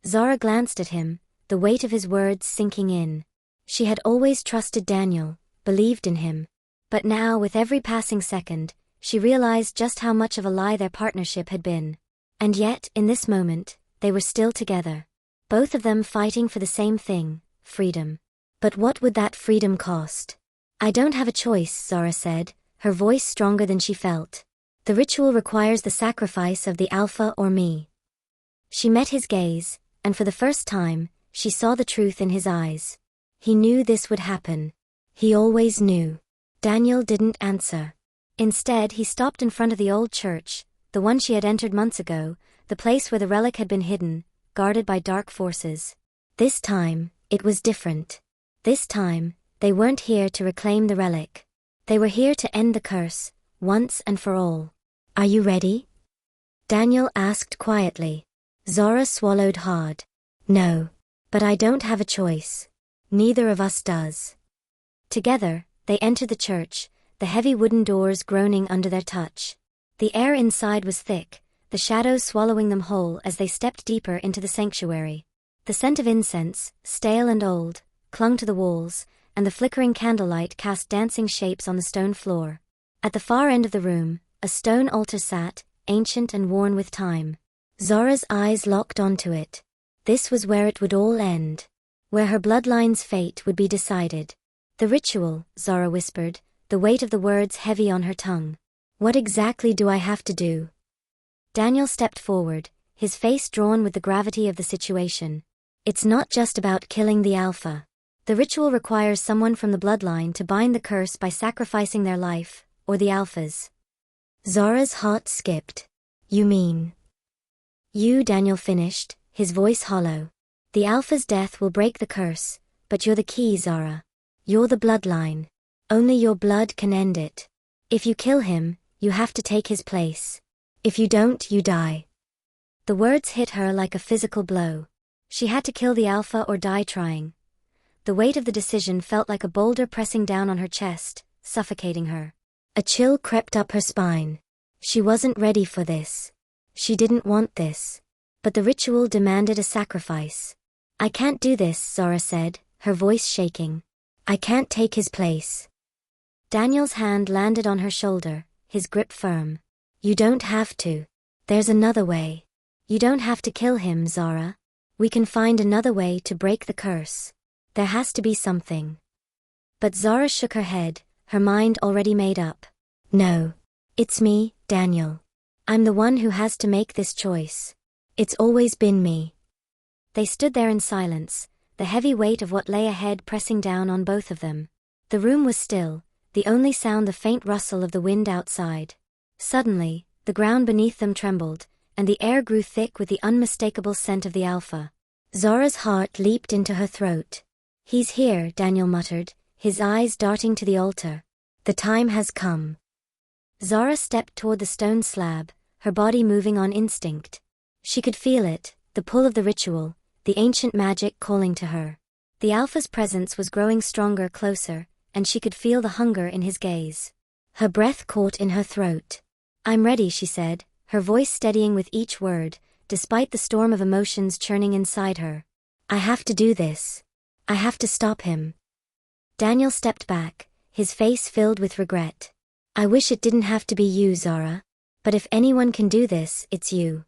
Zara glanced at him, the weight of his words sinking in. She had always trusted Daniel, believed in him. But now, with every passing second, she realized just how much of a lie their partnership had been. And yet, in this moment, they were still together. Both of them fighting for the same thing, freedom. But what would that freedom cost? "I don't have a choice," Zara said, her voice stronger than she felt. "The ritual requires the sacrifice of the Alpha or me." She met his gaze, and for the first time, she saw the truth in his eyes. He knew this would happen. He always knew. Daniel didn't answer. Instead, he stopped in front of the old church, the one she had entered months ago, the place where the relic had been hidden, guarded by dark forces. This time, it was different. This time, they weren't here to reclaim the relic. They were here to end the curse, once and for all. "Are you ready?" Daniel asked quietly. Zara swallowed hard. "No. But I don't have a choice. Neither of us does." Together, they entered the church, the heavy wooden doors groaning under their touch. The air inside was thick, the shadows swallowing them whole as they stepped deeper into the sanctuary. The scent of incense, stale and old, clung to the walls, and the flickering candlelight cast dancing shapes on the stone floor. At the far end of the room, a stone altar sat, ancient and worn with time. Zara's eyes locked onto it. This was where it would all end. Where her bloodline's fate would be decided. "The ritual," Zara whispered, the weight of the words heavy on her tongue. "What exactly do I have to do?" Daniel stepped forward, his face drawn with the gravity of the situation. "It's not just about killing the Alpha. The ritual requires someone from the bloodline to bind the curse by sacrificing their life, or the Alpha's." Zara's heart skipped. "You mean?" "You," Daniel finished, his voice hollow. "The Alpha's death will break the curse, but you're the key, Zara. You're the bloodline. Only your blood can end it. If you kill him, you have to take his place. If you don't, you die." The words hit her like a physical blow. She had to kill the Alpha or die trying. The weight of the decision felt like a boulder pressing down on her chest, suffocating her. A chill crept up her spine. She wasn't ready for this. She didn't want this. But the ritual demanded a sacrifice. "I can't do this," Zara said, her voice shaking. "I can't take his place." Daniel's hand landed on her shoulder, his grip firm. "You don't have to. There's another way. You don't have to kill him, Zara. We can find another way to break the curse. There has to be something. But Zara shook her head, her mind already made up. No. It's me, Daniel. I'm the one who has to make this choice. It's always been me. They stood there in silence, the heavy weight of what lay ahead pressing down on both of them. The room was still, the only sound the faint rustle of the wind outside. Suddenly, the ground beneath them trembled, and the air grew thick with the unmistakable scent of the alpha. Zara's heart leaped into her throat. He's here, Daniel muttered, his eyes darting to the altar. The time has come. Zara stepped toward the stone slab, her body moving on instinct. She could feel it, the pull of the ritual, the ancient magic calling to her. The alpha's presence was growing stronger, closer, and she could feel the hunger in his gaze. Her breath caught in her throat. I'm ready, she said, her voice steadying with each word, despite the storm of emotions churning inside her. I have to do this. I have to stop him. Daniel stepped back, his face filled with regret. I wish it didn't have to be you, Zara. But if anyone can do this, it's you.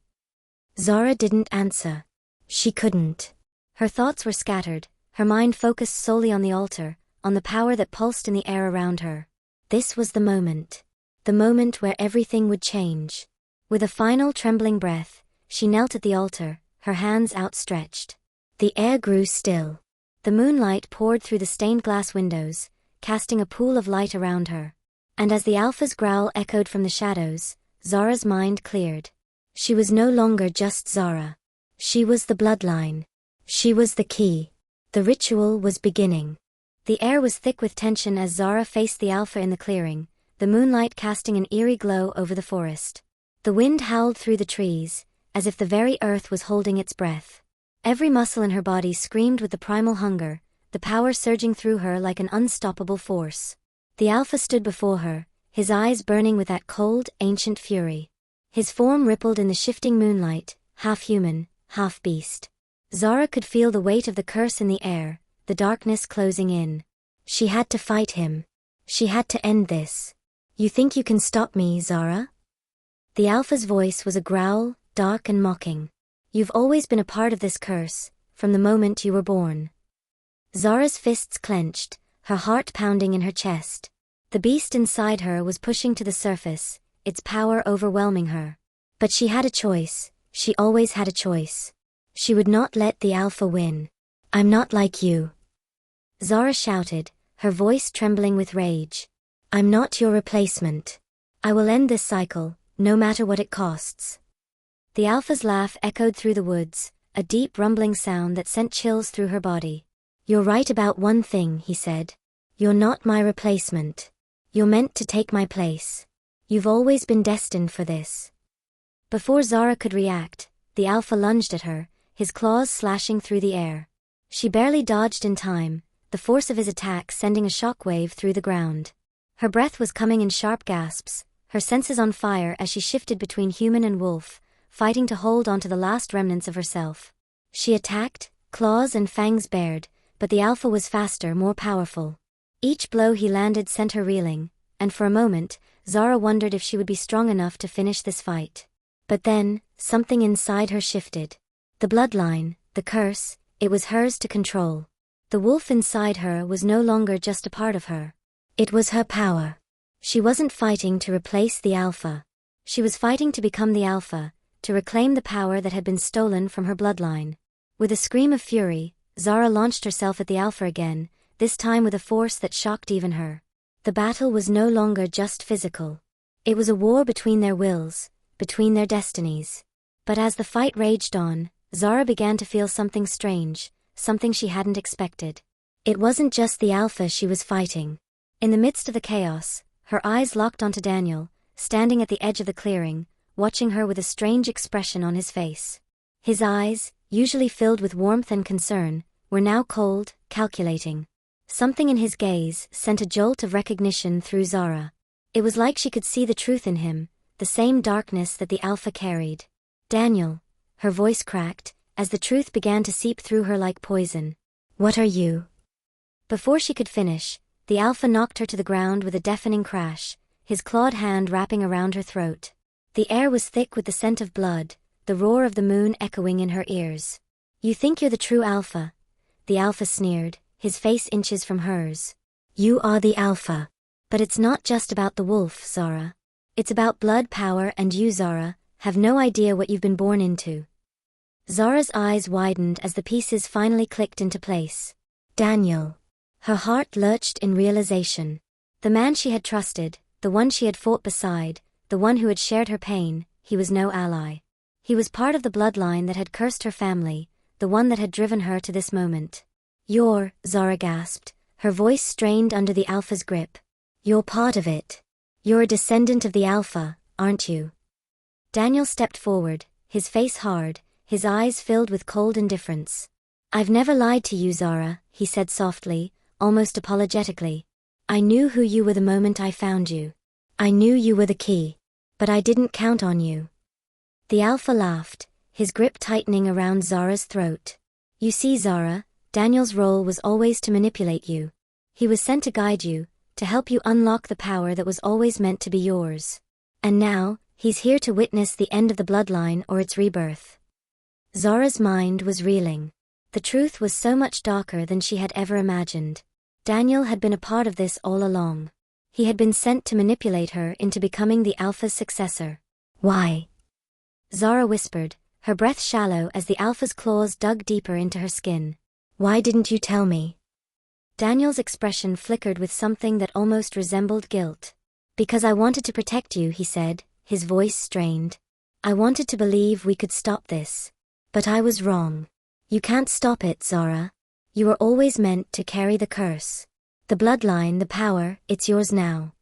Zara didn't answer. She couldn't. Her thoughts were scattered, her mind focused solely on the altar, on the power that pulsed in the air around her. This was the moment. The moment where everything would change. With a final trembling breath, she knelt at the altar, her hands outstretched. The air grew still. The moonlight poured through the stained glass windows, casting a pool of light around her. And as the alpha's growl echoed from the shadows, Zara's mind cleared. She was no longer just Zara. She was the bloodline. She was the key. The ritual was beginning. The air was thick with tension as Zara faced the alpha in the clearing, the moonlight casting an eerie glow over the forest. The wind howled through the trees, as if the very earth was holding its breath. Every muscle in her body screamed with the primal hunger, the power surging through her like an unstoppable force. The alpha stood before her, his eyes burning with that cold, ancient fury. His form rippled in the shifting moonlight, half human, half beast. Zara could feel the weight of the curse in the air, the darkness closing in. She had to fight him. She had to end this. You think you can stop me, Zara? The alpha's voice was a growl, dark and mocking. You've always been a part of this curse, from the moment you were born. Zara's fists clenched, her heart pounding in her chest. The beast inside her was pushing to the surface, its power overwhelming her. But she had a choice, she always had a choice. She would not let the alpha win. I'm not like you. Zara shouted, her voice trembling with rage. I'm not your replacement. I will end this cycle, no matter what it costs. The alpha's laugh echoed through the woods, a deep rumbling sound that sent chills through her body. You're right about one thing, he said. You're not my replacement. You're meant to take my place. You've always been destined for this. Before Zara could react, the alpha lunged at her, his claws slashing through the air. She barely dodged in time, the force of his attack sending a shockwave through the ground. Her breath was coming in sharp gasps, her senses on fire as she shifted between human and wolf, fighting to hold onto the last remnants of herself. She attacked, claws and fangs bared, but the alpha was faster, more powerful. Each blow he landed sent her reeling, and for a moment, Zara wondered if she would be strong enough to finish this fight. But then, something inside her shifted. The bloodline, the curse, it was hers to control. The wolf inside her was no longer just a part of her. It was her power. She wasn't fighting to replace the alpha. She was fighting to become the alpha, to reclaim the power that had been stolen from her bloodline. With a scream of fury, Zara launched herself at the alpha again, this time with a force that shocked even her. The battle was no longer just physical. It was a war between their wills, between their destinies. But as the fight raged on, Zara began to feel something strange, something she hadn't expected. It wasn't just the alpha she was fighting. In the midst of the chaos, her eyes locked onto Daniel, standing at the edge of the clearing, watching her with a strange expression on his face. His eyes, usually filled with warmth and concern, were now cold, calculating. Something in his gaze sent a jolt of recognition through Zara. It was like she could see the truth in him, the same darkness that the alpha carried. Daniel, her voice cracked, as the truth began to seep through her like poison. What are you? Before she could finish, the alpha knocked her to the ground with a deafening crash, his clawed hand wrapping around her throat. The air was thick with the scent of blood, the roar of the moon echoing in her ears. "You think you're the true alpha?" The alpha sneered, his face inches from hers. "You are the alpha. But it's not just about the wolf, Zara. It's about blood power, and you, Zara, have no idea what you've been born into." Zara's eyes widened as the pieces finally clicked into place. Daniel. Her heart lurched in realization. The man she had trusted, the one she had fought beside, the one who had shared her pain, he was no ally. He was part of the bloodline that had cursed her family, the one that had driven her to this moment. Zara gasped, her voice strained under the alpha's grip. "You're part of it. You're a descendant of the alpha, aren't you?" Daniel stepped forward, his face hard, his eyes filled with cold indifference. "I've never lied to you, Zara," he said softly, almost apologetically. "I knew who you were the moment I found you. I knew you were the key. But I didn't count on you." The alpha laughed, his grip tightening around Zara's throat. "You see, Zara, Daniel's role was always to manipulate you. He was sent to guide you, to help you unlock the power that was always meant to be yours. And now, he's here to witness the end of the bloodline or its rebirth." Zara's mind was reeling. The truth was so much darker than she had ever imagined. Daniel had been a part of this all along. He had been sent to manipulate her into becoming the alpha's successor. "Why?" Zara whispered, her breath shallow as the alpha's claws dug deeper into her skin. "Why didn't you tell me?" Daniel's expression flickered with something that almost resembled guilt. "Because I wanted to protect you," he said, his voice strained. "I wanted to believe we could stop this. But I was wrong. You can't stop it, Zara. You were always meant to carry the curse. The bloodline, the power, it's yours now."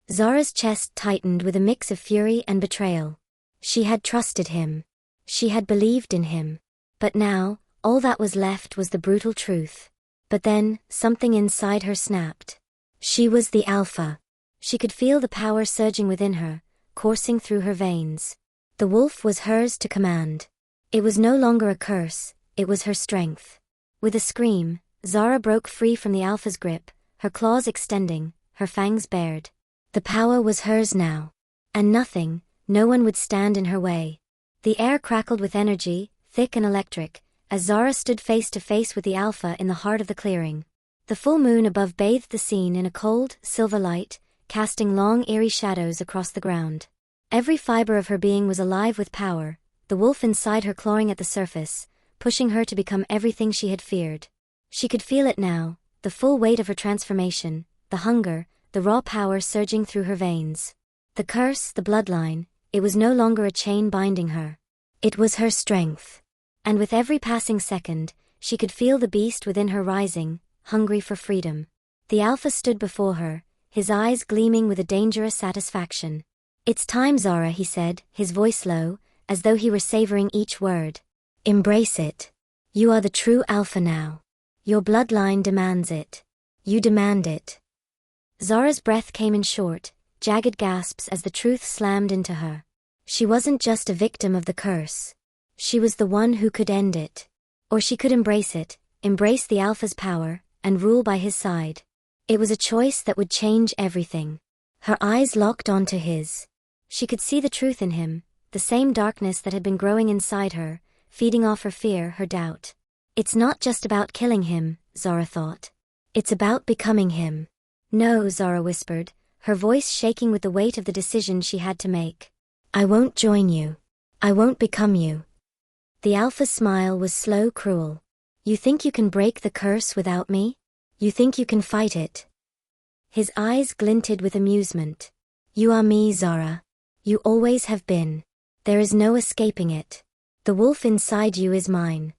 Zara's chest tightened with a mix of fury and betrayal. She had trusted him. She had believed in him. But now, all that was left was the brutal truth. But then, something inside her snapped. She was the alpha. She could feel the power surging within her, coursing through her veins. The wolf was hers to command. It was no longer a curse, it was her strength. With a scream, Zara broke free from the alpha's grip, her claws extending, her fangs bared. The power was hers now. And nothing, no one would stand in her way. The air crackled with energy, thick and electric, as Zara stood face to face with the alpha in the heart of the clearing. The full moon above bathed the scene in a cold, silver light, casting long eerie shadows across the ground. Every fiber of her being was alive with power, the wolf inside her clawing at the surface, pushing her to become everything she had feared. She could feel it now, the full weight of her transformation, the hunger, the raw power surging through her veins. The curse, the bloodline, it was no longer a chain binding her. It was her strength. And with every passing second, she could feel the beast within her rising, hungry for freedom. The alpha stood before her, his eyes gleaming with a dangerous satisfaction. "It's time, Zara," he said, his voice low, as though he were savoring each word. "Embrace it. You are the true alpha now. Your bloodline demands it. You demand it." Zara's breath came in short, jagged gasps as the truth slammed into her. She wasn't just a victim of the curse. She was the one who could end it. Or she could embrace it, embrace the alpha's power, and rule by his side. It was a choice that would change everything. Her eyes locked onto his. She could see the truth in him, the same darkness that had been growing inside her, feeding off her fear, her doubt. It's not just about killing him, Zara thought. It's about becoming him. "No," Zara whispered, her voice shaking with the weight of the decision she had to make. "I won't join you. I won't become you." The alpha's smile was slow, cruel. "You think you can break the curse without me? You think you can fight it?" His eyes glinted with amusement. "You are me, Zara. You always have been. There is no escaping it. The wolf inside you is mine."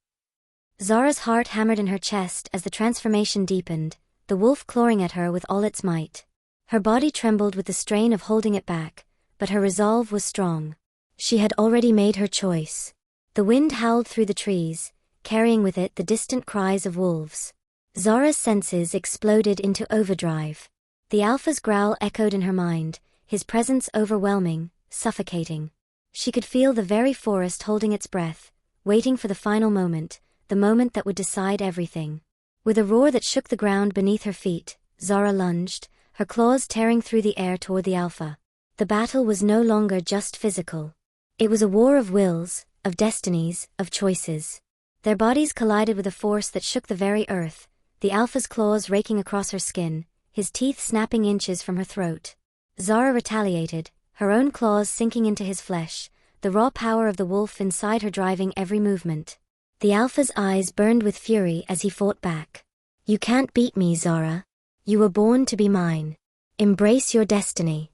Zara's heart hammered in her chest as the transformation deepened, the wolf clawing at her with all its might. Her body trembled with the strain of holding it back, but her resolve was strong. She had already made her choice. The wind howled through the trees, carrying with it the distant cries of wolves. Zara's senses exploded into overdrive. The alpha's growl echoed in her mind, his presence overwhelming, suffocating. She could feel the very forest holding its breath, waiting for the final moment, the moment that would decide everything. With a roar that shook the ground beneath her feet, Zara lunged, her claws tearing through the air toward the alpha. The battle was no longer just physical. It was a war of wills, of destinies, of choices. Their bodies collided with a force that shook the very earth, the Alpha's claws raking across her skin, his teeth snapping inches from her throat. Zara retaliated, her own claws sinking into his flesh, the raw power of the wolf inside her driving every movement. The Alpha's eyes burned with fury as he fought back. "You can't beat me, Zara. You were born to be mine. Embrace your destiny."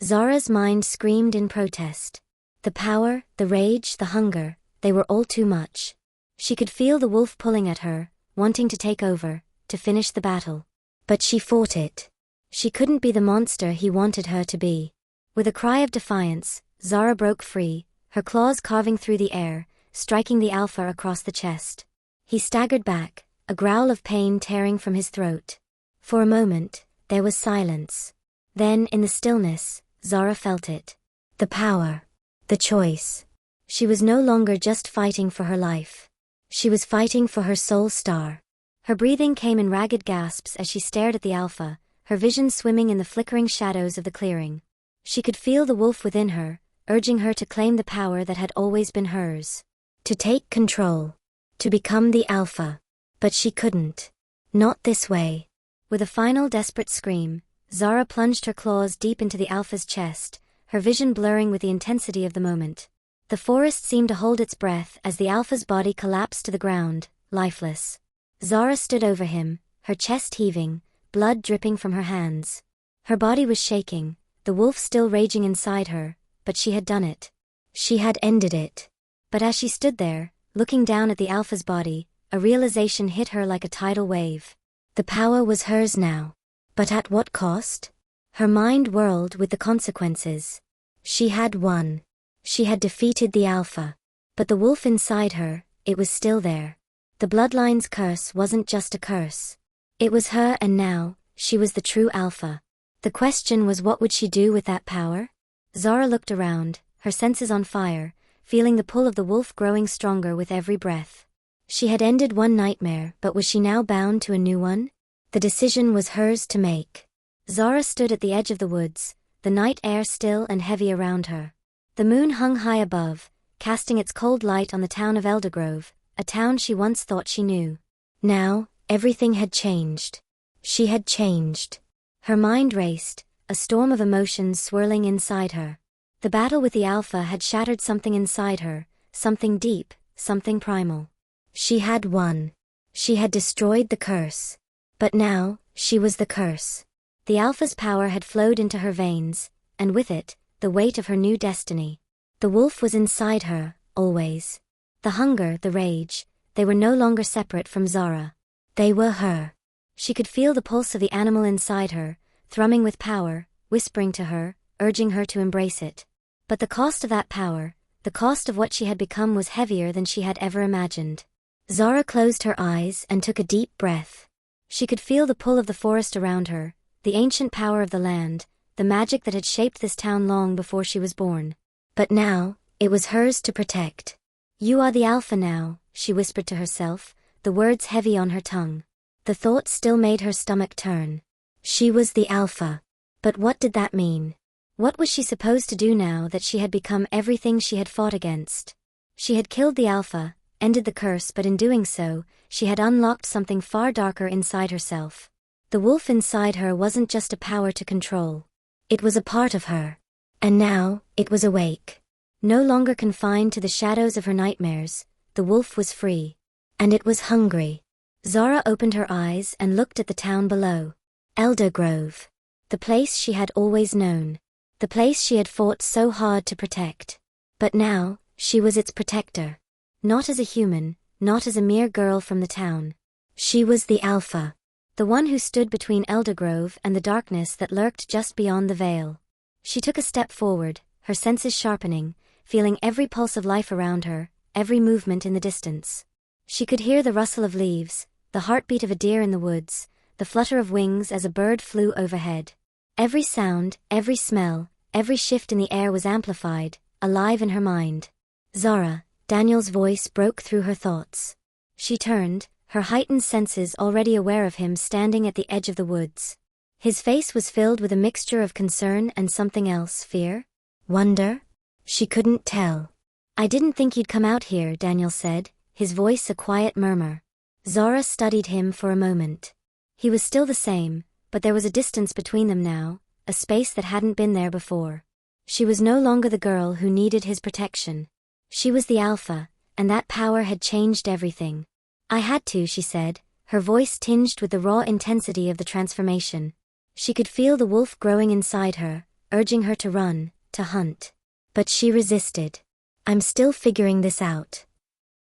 Zara's mind screamed in protest. The power, the rage, the hunger, they were all too much. She could feel the wolf pulling at her, wanting to take over, to finish the battle. But she fought it. She couldn't be the monster he wanted her to be. With a cry of defiance, Zara broke free, her claws carving through the air, striking the Alpha across the chest. He staggered back, a growl of pain tearing from his throat. For a moment, there was silence. Then, in the stillness, Zara felt it. The power. The choice. She was no longer just fighting for her life. She was fighting for her soul star. Her breathing came in ragged gasps as she stared at the Alpha, her vision swimming in the flickering shadows of the clearing. She could feel the wolf within her, urging her to claim the power that had always been hers. To take control. To become the Alpha. But she couldn't. Not this way. With a final desperate scream, Zara plunged her claws deep into the Alpha's chest, her vision blurring with the intensity of the moment. The forest seemed to hold its breath as the Alpha's body collapsed to the ground, lifeless. Zara stood over him, her chest heaving, blood dripping from her hands. Her body was shaking, the wolf still raging inside her, but she had done it. She had ended it. But as she stood there, looking down at the Alpha's body, a realization hit her like a tidal wave. The power was hers now. But at what cost? Her mind whirled with the consequences. She had won. She had defeated the Alpha. But the wolf inside her, it was still there. The bloodline's curse wasn't just a curse. It was her, and now, she was the true Alpha. The question was, what would she do with that power? Zara looked around, her senses on fire, feeling the pull of the wolf growing stronger with every breath. She had ended one nightmare, but was she now bound to a new one? The decision was hers to make. Zara stood at the edge of the woods, the night air still and heavy around her. The moon hung high above, casting its cold light on the town of Eldergrove, a town she once thought she knew. Now, everything had changed. She had changed. Her mind raced, a storm of emotions swirling inside her. The battle with the Alpha had shattered something inside her, something deep, something primal. She had won. She had destroyed the curse. But now, she was the curse. The Alpha's power had flowed into her veins, and with it, the weight of her new destiny. The wolf was inside her, always. The hunger, the rage, they were no longer separate from Zara. They were her. She could feel the pulse of the animal inside her, thrumming with power, whispering to her, urging her to embrace it. But the cost of that power, the cost of what she had become, was heavier than she had ever imagined. Zara closed her eyes and took a deep breath. She could feel the pull of the forest around her, the ancient power of the land, the magic that had shaped this town long before she was born. But now, it was hers to protect. "You are the Alpha now," she whispered to herself, the words heavy on her tongue. The thought still made her stomach turn. She was the Alpha. But what did that mean? What was she supposed to do now that she had become everything she had fought against? She had killed the Alpha, ended the curse, but in doing so, she had unlocked something far darker inside herself. The wolf inside her wasn't just a power to control. It was a part of her. And now, it was awake. No longer confined to the shadows of her nightmares, the wolf was free. And it was hungry. Zara opened her eyes and looked at the town below. Eldergrove. The place she had always known. The place she had fought so hard to protect. But now, she was its protector. Not as a human, not as a mere girl from the town. She was the Alpha. The one who stood between Eldergrove and the darkness that lurked just beyond the veil. She took a step forward, her senses sharpening, feeling every pulse of life around her, every movement in the distance. She could hear the rustle of leaves, the heartbeat of a deer in the woods, the flutter of wings as a bird flew overhead. Every sound, every smell, every shift in the air was amplified, alive in her mind. "Zara," Daniel's voice broke through her thoughts. She turned, her heightened senses already aware of him standing at the edge of the woods. His face was filled with a mixture of concern and something else, fear? Wonder? She couldn't tell. I didn't think you'd come out here, Daniel said, his voice a quiet murmur. Zara studied him for a moment. He was still the same, but there was a distance between them now, a space that hadn't been there before. She was no longer the girl who needed his protection. She was the Alpha, and that power had changed everything. I had to, she said, her voice tinged with the raw intensity of the transformation. She could feel the wolf growing inside her, urging her to run, to hunt. But she resisted. I'm still figuring this out.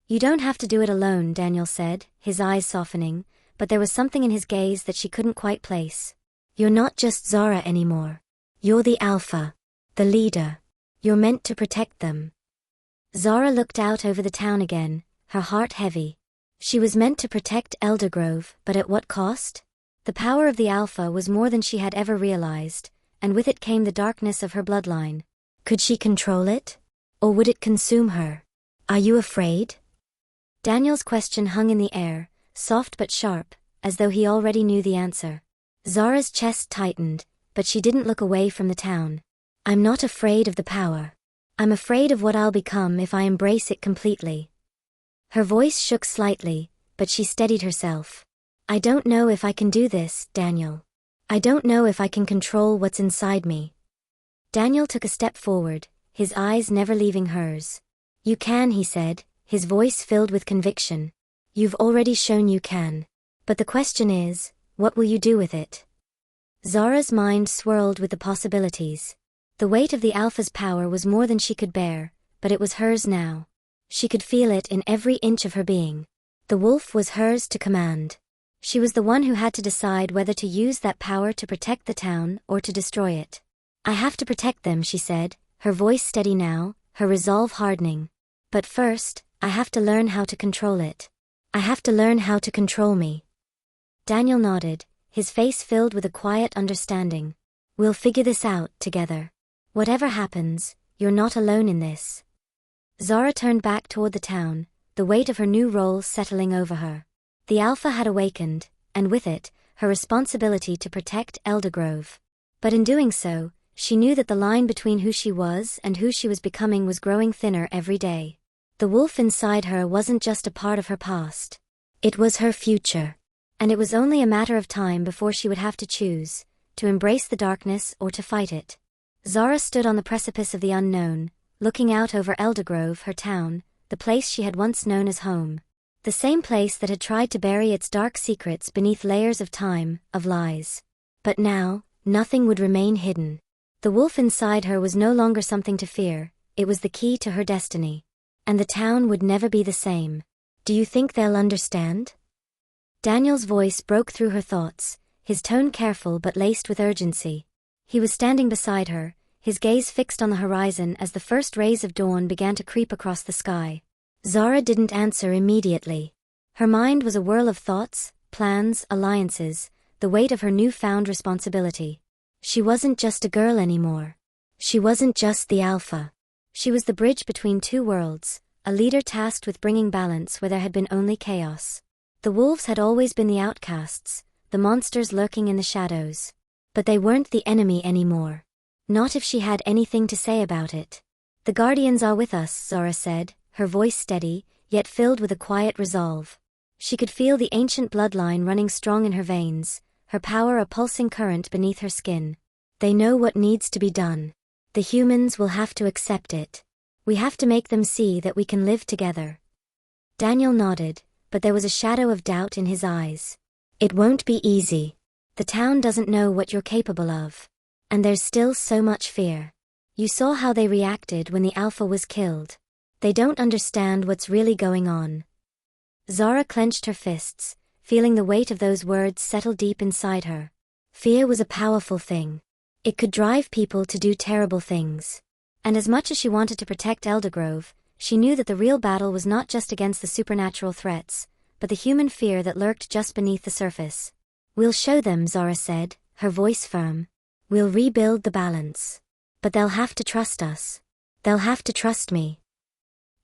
You don't have to do it alone, Daniel said, his eyes softening, but there was something in his gaze that she couldn't quite place. You're not just Zara anymore. You're the Alpha. The leader. You're meant to protect them. Zara looked out over the town again, her heart heavy. She was meant to protect Eldergrove, but at what cost? The power of the Alpha was more than she had ever realized, and with it came the darkness of her bloodline. Could she control it? Or would it consume her? Are you afraid? Daniel's question hung in the air, soft but sharp, as though he already knew the answer. Zara's chest tightened, but she didn't look away from the town. I'm not afraid of the power. I'm afraid of what I'll become if I embrace it completely. Her voice shook slightly, but she steadied herself. I don't know if I can do this, Daniel. I don't know if I can control what's inside me. Daniel took a step forward, his eyes never leaving hers. You can, he said, his voice filled with conviction. You've already shown you can. But the question is, what will you do with it? Zara's mind swirled with the possibilities. The weight of the Alpha's power was more than she could bear, but it was hers now. She could feel it in every inch of her being. The wolf was hers to command. She was the one who had to decide whether to use that power to protect the town or to destroy it. I have to protect them, she said, her voice steady now, her resolve hardening. But first, I have to learn how to control it. I have to learn how to control me. Daniel nodded, his face filled with a quiet understanding. We'll figure this out together. Whatever happens, you're not alone in this. Zara turned back toward the town, the weight of her new role settling over her. The Alpha had awakened, and with it, her responsibility to protect Eldergrove. But in doing so, she knew that the line between who she was and who she was becoming was growing thinner every day. The wolf inside her wasn't just a part of her past. It was her future. And it was only a matter of time before she would have to choose, to embrace the darkness or to fight it. Zara stood on the precipice of the unknown, looking out over Eldergrove, her town, the place she had once known as home. The same place that had tried to bury its dark secrets beneath layers of time, of lies. But now, nothing would remain hidden. The wolf inside her was no longer something to fear, it was the key to her destiny. And the town would never be the same. Do you think they'll understand? Daniel's voice broke through her thoughts, his tone careful but laced with urgency. He was standing beside her, his gaze fixed on the horizon as the first rays of dawn began to creep across the sky. Zara didn't answer immediately. Her mind was a whirl of thoughts, plans, alliances, the weight of her newfound responsibility. She wasn't just a girl anymore. She wasn't just the Alpha. She was the bridge between two worlds, a leader tasked with bringing balance where there had been only chaos. The wolves had always been the outcasts, the monsters lurking in the shadows. But they weren't the enemy anymore. Not if she had anything to say about it. The guardians are with us, Zara said, her voice steady, yet filled with a quiet resolve. She could feel the ancient bloodline running strong in her veins, her power a pulsing current beneath her skin. They know what needs to be done. The humans will have to accept it. We have to make them see that we can live together. Daniel nodded, but there was a shadow of doubt in his eyes. It won't be easy. The town doesn't know what you're capable of. And there's still so much fear. You saw how they reacted when the Alpha was killed. They don't understand what's really going on. Zara clenched her fists, feeling the weight of those words settle deep inside her. Fear was a powerful thing. It could drive people to do terrible things. And as much as she wanted to protect Eldergrove, she knew that the real battle was not just against the supernatural threats, but the human fear that lurked just beneath the surface. We'll show them, Zara said, her voice firm. We'll rebuild the balance. But they'll have to trust us. They'll have to trust me.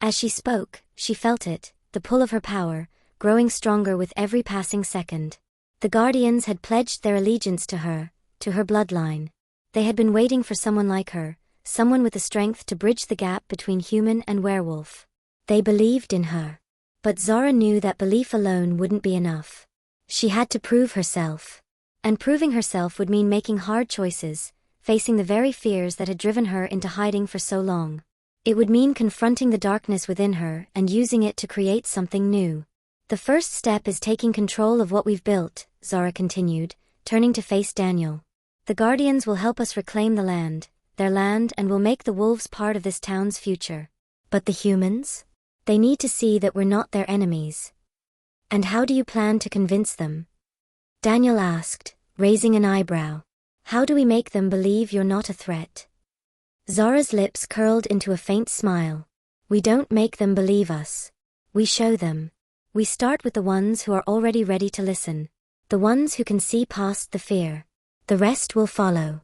As she spoke, she felt it, the pull of her power, growing stronger with every passing second. The Guardians had pledged their allegiance to her bloodline. They had been waiting for someone like her, someone with the strength to bridge the gap between human and werewolf. They believed in her. But Zara knew that belief alone wouldn't be enough. She had to prove herself. And proving herself would mean making hard choices, facing the very fears that had driven her into hiding for so long. It would mean confronting the darkness within her and using it to create something new. The first step is taking control of what we've built, Zara continued, turning to face Daniel. The Guardians will help us reclaim the land, their land, and will make the wolves part of this town's future. But the humans? They need to see that we're not their enemies. And how do you plan to convince them? Daniel asked, raising an eyebrow. How do we make them believe you're not a threat? Zara's lips curled into a faint smile. We don't make them believe us. We show them. We start with the ones who are already ready to listen. The ones who can see past the fear. The rest will follow.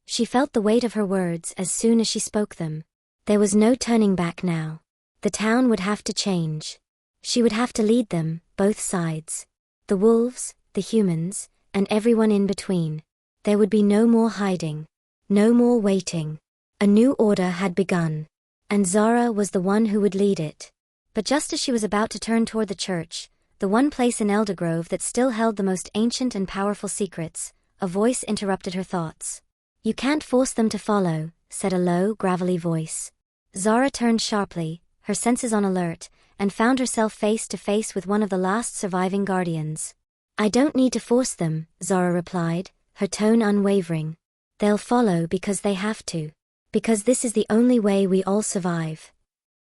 She felt the weight of her words as soon as she spoke them. There was no turning back now. The town would have to change. She would have to lead them, both sides. The wolves, the humans, and everyone in between. There would be no more hiding. No more waiting. A new order had begun. And Zara was the one who would lead it. But just as she was about to turn toward the church, the one place in Eldergrove that still held the most ancient and powerful secrets, a voice interrupted her thoughts. You can't force them to follow, said a low, gravelly voice. Zara turned sharply, her senses on alert, and found herself face to face with one of the last surviving Guardians. I don't need to force them, Zara replied, her tone unwavering. They'll follow because they have to. Because this is the only way we all survive.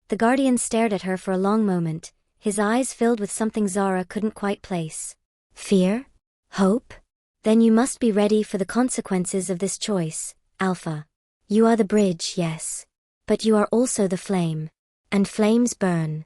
The Guardian stared at her for a long moment, his eyes filled with something Zara couldn't quite place. Fear? Hope? Then you must be ready for the consequences of this choice, Alpha. You are the bridge, yes. But you are also the flame. And flames burn.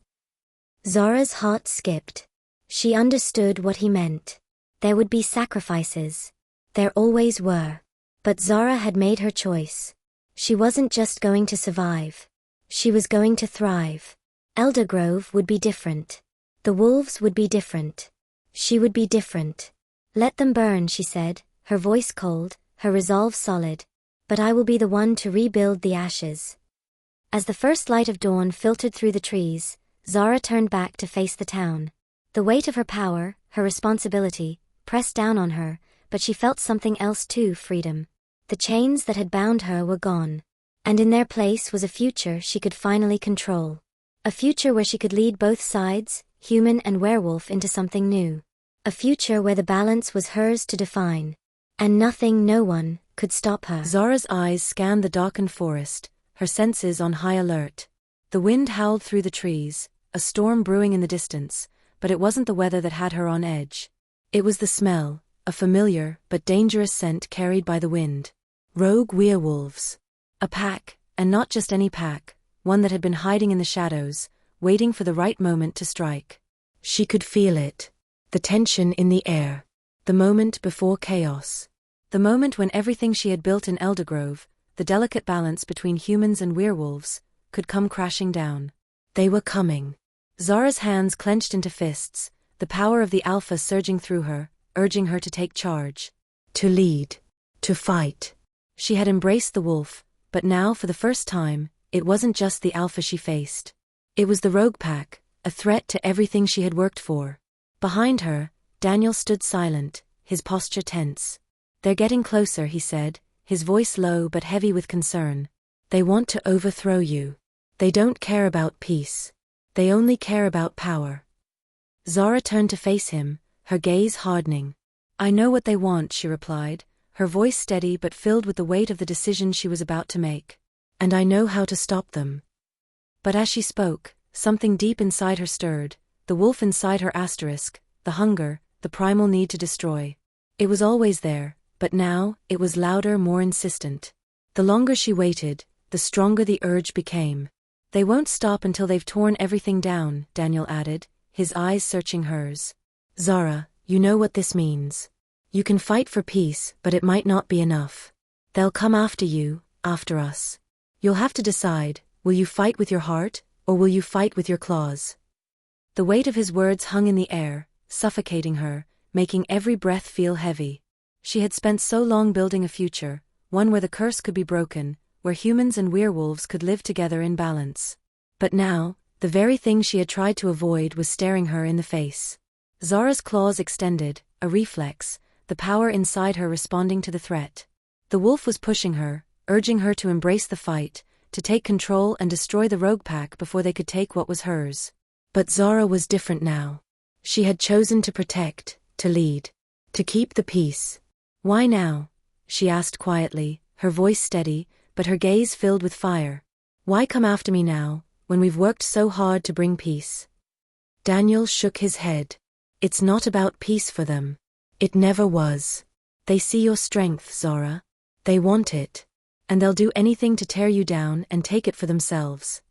Zara's heart skipped. She understood what he meant. There would be sacrifices. There always were. But Zara had made her choice. She wasn't just going to survive. She was going to thrive. Eldergrove would be different. The wolves would be different. She would be different. Let them burn, she said, her voice cold, her resolve solid. But I will be the one to rebuild the ashes. As the first light of dawn filtered through the trees, Zara turned back to face the town. The weight of her power, her responsibility, pressed down on her, but she felt something else too, freedom. The chains that had bound her were gone. And in their place was a future she could finally control. A future where she could lead both sides, human and werewolf, into something new. A future where the balance was hers to define. And nothing, no one, could stop her. Zara's eyes scanned the darkened forest, her senses on high alert. The wind howled through the trees, a storm brewing in the distance, but it wasn't the weather that had her on edge. It was the smell, a familiar but dangerous scent carried by the wind. Rogue werewolves. A pack, and not just any pack, one that had been hiding in the shadows, waiting for the right moment to strike. She could feel it. The tension in the air. The moment before chaos. The moment when everything she had built in Eldergrove, the delicate balance between humans and werewolves, could come crashing down. They were coming. Zara's hands clenched into fists, the power of the Alpha surging through her, urging her to take charge. To lead. To fight. She had embraced the wolf, but now for the first time, it wasn't just the Alpha she faced. It was the rogue pack, a threat to everything she had worked for. Behind her, Daniel stood silent, his posture tense. They're getting closer, he said, his voice low but heavy with concern. They want to overthrow you. They don't care about peace. They only care about power. Zara turned to face him, her gaze hardening. I know what they want, she replied, her voice steady but filled with the weight of the decision she was about to make. And I know how to stop them. But as she spoke, something deep inside her stirred, the wolf inside her asterisk, the hunger, the primal need to destroy. It was always there, but now, it was louder, more insistent. The longer she waited, the stronger the urge became. They won't stop until they've torn everything down, Daniel added, his eyes searching hers. Zara, you know what this means. You can fight for peace, but it might not be enough. They'll come after you, after us. You'll have to decide, will you fight with your heart, or will you fight with your claws? The weight of his words hung in the air, suffocating her, making every breath feel heavy. She had spent so long building a future, one where the curse could be broken, where humans and werewolves could live together in balance. But now, the very thing she had tried to avoid was staring her in the face. Zara's claws extended, a reflex, the power inside her responding to the threat. The wolf was pushing her, urging her to embrace the fight, to take control and destroy the rogue pack before they could take what was hers. But Zara was different now. She had chosen to protect, to lead, to keep the peace. Why now? She asked quietly, her voice steady, but her gaze filled with fire. Why come after me now, when we've worked so hard to bring peace? Daniel shook his head. It's not about peace for them. It never was. They see your strength, Zara. They want it. And they'll do anything to tear you down and take it for themselves.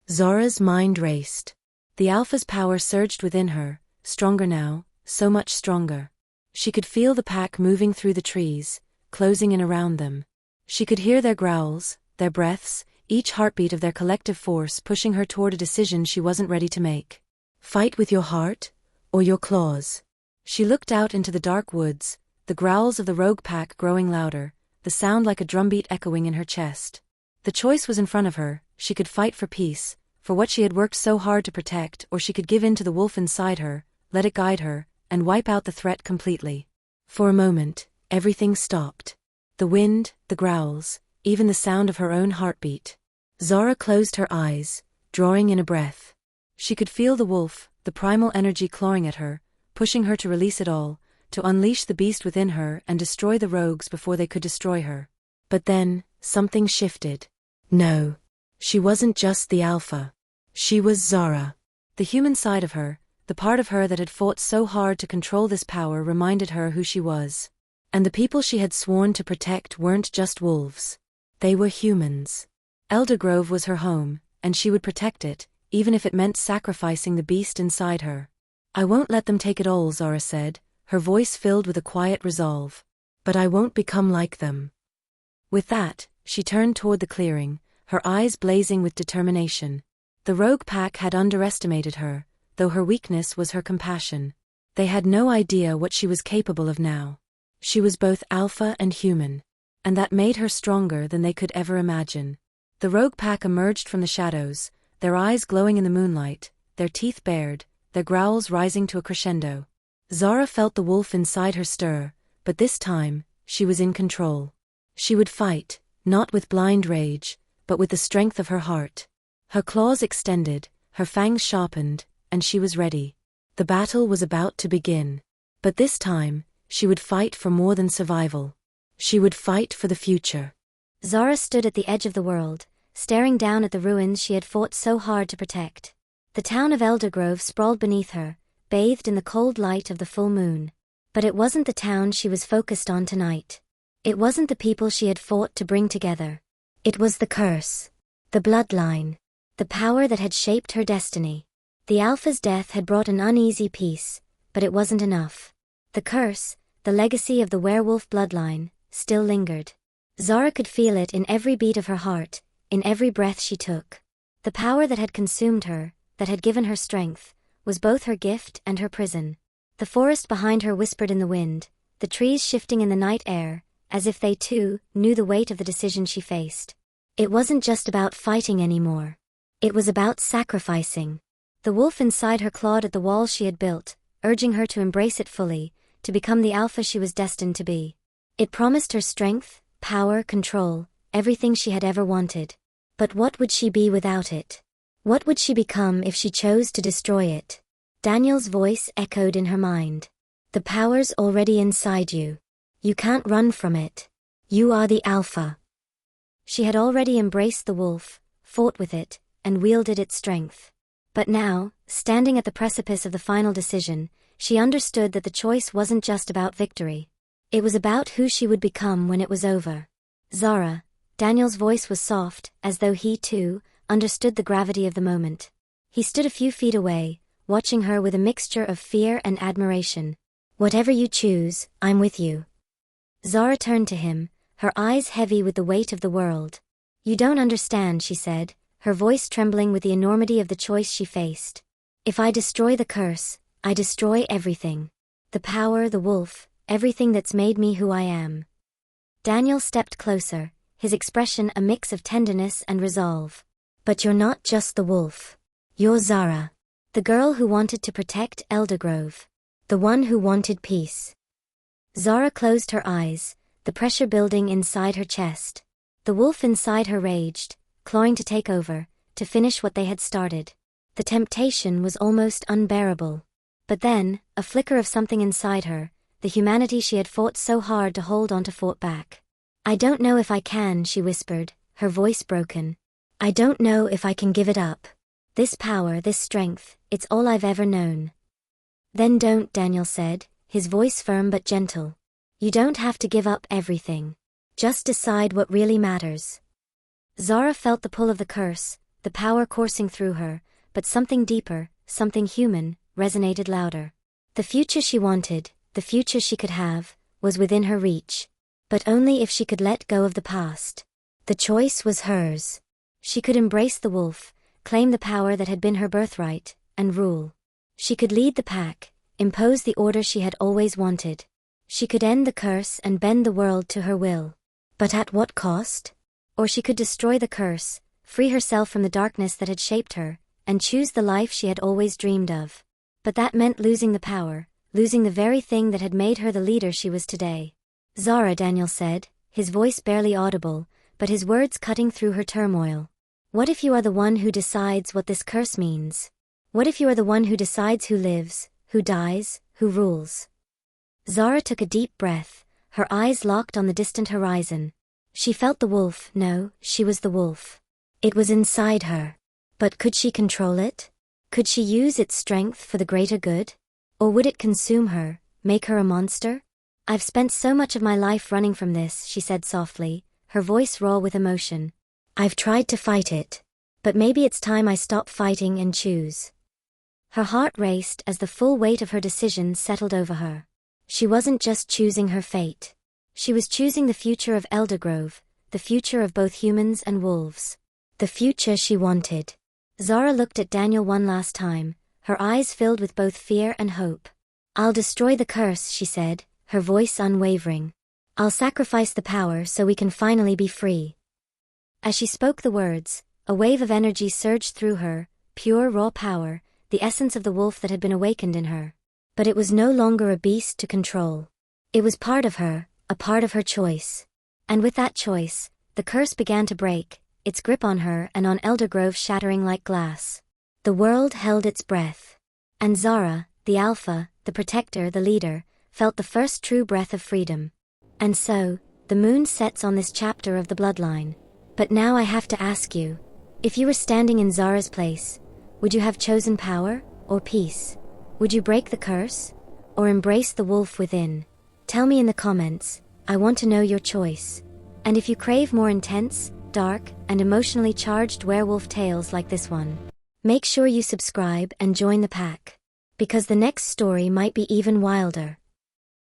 Zara's mind raced. The Alpha's power surged within her, stronger now, so much stronger. She could feel the pack moving through the trees, closing in around them. She could hear their growls, their breaths, each heartbeat of their collective force pushing her toward a decision she wasn't ready to make. Fight with your heart, or your claws. She looked out into the dark woods, the growls of the rogue pack growing louder, the sound like a drumbeat echoing in her chest. The choice was in front of her. She could fight for peace, for what she had worked so hard to protect, or she could give in to the wolf inside her, let it guide her, and wipe out the threat completely. For a moment, everything stopped. The wind, the growls, even the sound of her own heartbeat. Zara closed her eyes, drawing in a breath. She could feel the wolf, the primal energy clawing at her, pushing her to release it all, to unleash the beast within her and destroy the rogues before they could destroy her. But then, something shifted. No. She wasn't just the Alpha. She was Zara. The human side of her, the part of her that had fought so hard to control this power, reminded her who she was. And the people she had sworn to protect weren't just wolves. They were humans. Eldergrove was her home, and she would protect it, even if it meant sacrificing the beast inside her. I won't let them take it all, Zara said, her voice filled with a quiet resolve. But I won't become like them. With that, she turned toward the clearing, her eyes blazing with determination. The rogue pack had underestimated her, though her weakness was her compassion. They had no idea what she was capable of now. She was both alpha and human, and that made her stronger than they could ever imagine. The rogue pack emerged from the shadows, their eyes glowing in the moonlight, their teeth bared, their growls rising to a crescendo. Zara felt the wolf inside her stir, but this time, she was in control. She would fight, not with blind rage, but with the strength of her heart. Her claws extended, her fangs sharpened, and she was ready. The battle was about to begin. But this time, she would fight for more than survival. She would fight for the future. Zara stood at the edge of the world, staring down at the ruins she had fought so hard to protect. The town of Eldergrove sprawled beneath her, bathed in the cold light of the full moon. But it wasn't the town she was focused on tonight. It wasn't the people she had fought to bring together. It was the curse. The bloodline. The power that had shaped her destiny. The Alpha's death had brought an uneasy peace, but it wasn't enough. The curse, the legacy of the werewolf bloodline, still lingered. Zara could feel it in every beat of her heart, in every breath she took. The power that had consumed her, that had given her strength, was both her gift and her prison. The forest behind her whispered in the wind, the trees shifting in the night air, as if they too knew the weight of the decision she faced. It wasn't just about fighting anymore. It was about sacrificing. The wolf inside her clawed at the walls she had built, urging her to embrace it fully, to become the Alpha she was destined to be. It promised her strength, power, control, everything she had ever wanted. But what would she be without it? What would she become if she chose to destroy it? Daniel's voice echoed in her mind. The power's already inside you. You can't run from it. You are the Alpha. She had already embraced the wolf, fought with it, and wielded its strength. But now, standing at the precipice of the final decision, she understood that the choice wasn't just about victory. It was about who she would become when it was over. Zara. Daniel's voice was soft, as though he too understood the gravity of the moment. He stood a few feet away, watching her with a mixture of fear and admiration. Whatever you choose, I'm with you. Zara turned to him, her eyes heavy with the weight of the world. You don't understand, she said, her voice trembling with the enormity of the choice she faced. If I destroy the curse, I destroy everything. The power, the wolf, everything that's made me who I am. Daniel stepped closer, his expression a mix of tenderness and resolve. But you're not just the wolf. You're Zara. The girl who wanted to protect Eldergrove. The one who wanted peace. Zara closed her eyes, the pressure building inside her chest. The wolf inside her raged, clawing to take over, to finish what they had started. The temptation was almost unbearable. But then, a flicker of something inside her, the humanity she had fought so hard to hold on to fought back. I don't know if I can, she whispered, her voice broken. I don't know if I can give it up. This power, this strength, it's all I've ever known. Then don't, Daniel said, his voice firm but gentle. You don't have to give up everything. Just decide what really matters. Zara felt the pull of the curse, the power coursing through her, but something deeper, something human, resonated louder. The future she wanted, the future she could have, was within her reach. But only if she could let go of the past. The choice was hers. She could embrace the wolf, claim the power that had been her birthright, and rule. She could lead the pack, impose the order she had always wanted. She could end the curse and bend the world to her will. But at what cost? Or she could destroy the curse, free herself from the darkness that had shaped her, and choose the life she had always dreamed of. But that meant losing the power, losing the very thing that had made her the leader she was today. Zara, Daniel said, his voice barely audible, but his words cutting through her turmoil. What if you are the one who decides what this curse means? What if you are the one who decides who lives, who dies, who rules? Zara took a deep breath, her eyes locked on the distant horizon. She felt the wolf, no, she was the wolf. It was inside her. But could she control it? Could she use its strength for the greater good? Or would it consume her, make her a monster? I've spent so much of my life running from this, she said softly, her voice raw with emotion. I've tried to fight it. But maybe it's time I stop fighting and choose. Her heart raced as the full weight of her decision settled over her. She wasn't just choosing her fate. She was choosing the future of Eldergrove, the future of both humans and wolves. The future she wanted. Zara looked at Daniel one last time, her eyes filled with both fear and hope. I'll destroy the curse, she said, her voice unwavering. I'll sacrifice the power so we can finally be free. As she spoke the words, a wave of energy surged through her, pure raw power, the essence of the wolf that had been awakened in her. But it was no longer a beast to control. It was part of her, a part of her choice. And with that choice, the curse began to break, its grip on her and on Eldergrove shattering like glass. The world held its breath. And Zara, the alpha, the protector, the leader, felt the first true breath of freedom. And so, the moon sets on this chapter of the bloodline. But now I have to ask you, if you were standing in Zara's place, would you have chosen power, or peace? Would you break the curse, or embrace the wolf within? Tell me in the comments, I want to know your choice. And if you crave more intense, dark, and emotionally charged werewolf tales like this one, make sure you subscribe and join the pack. Because the next story might be even wilder.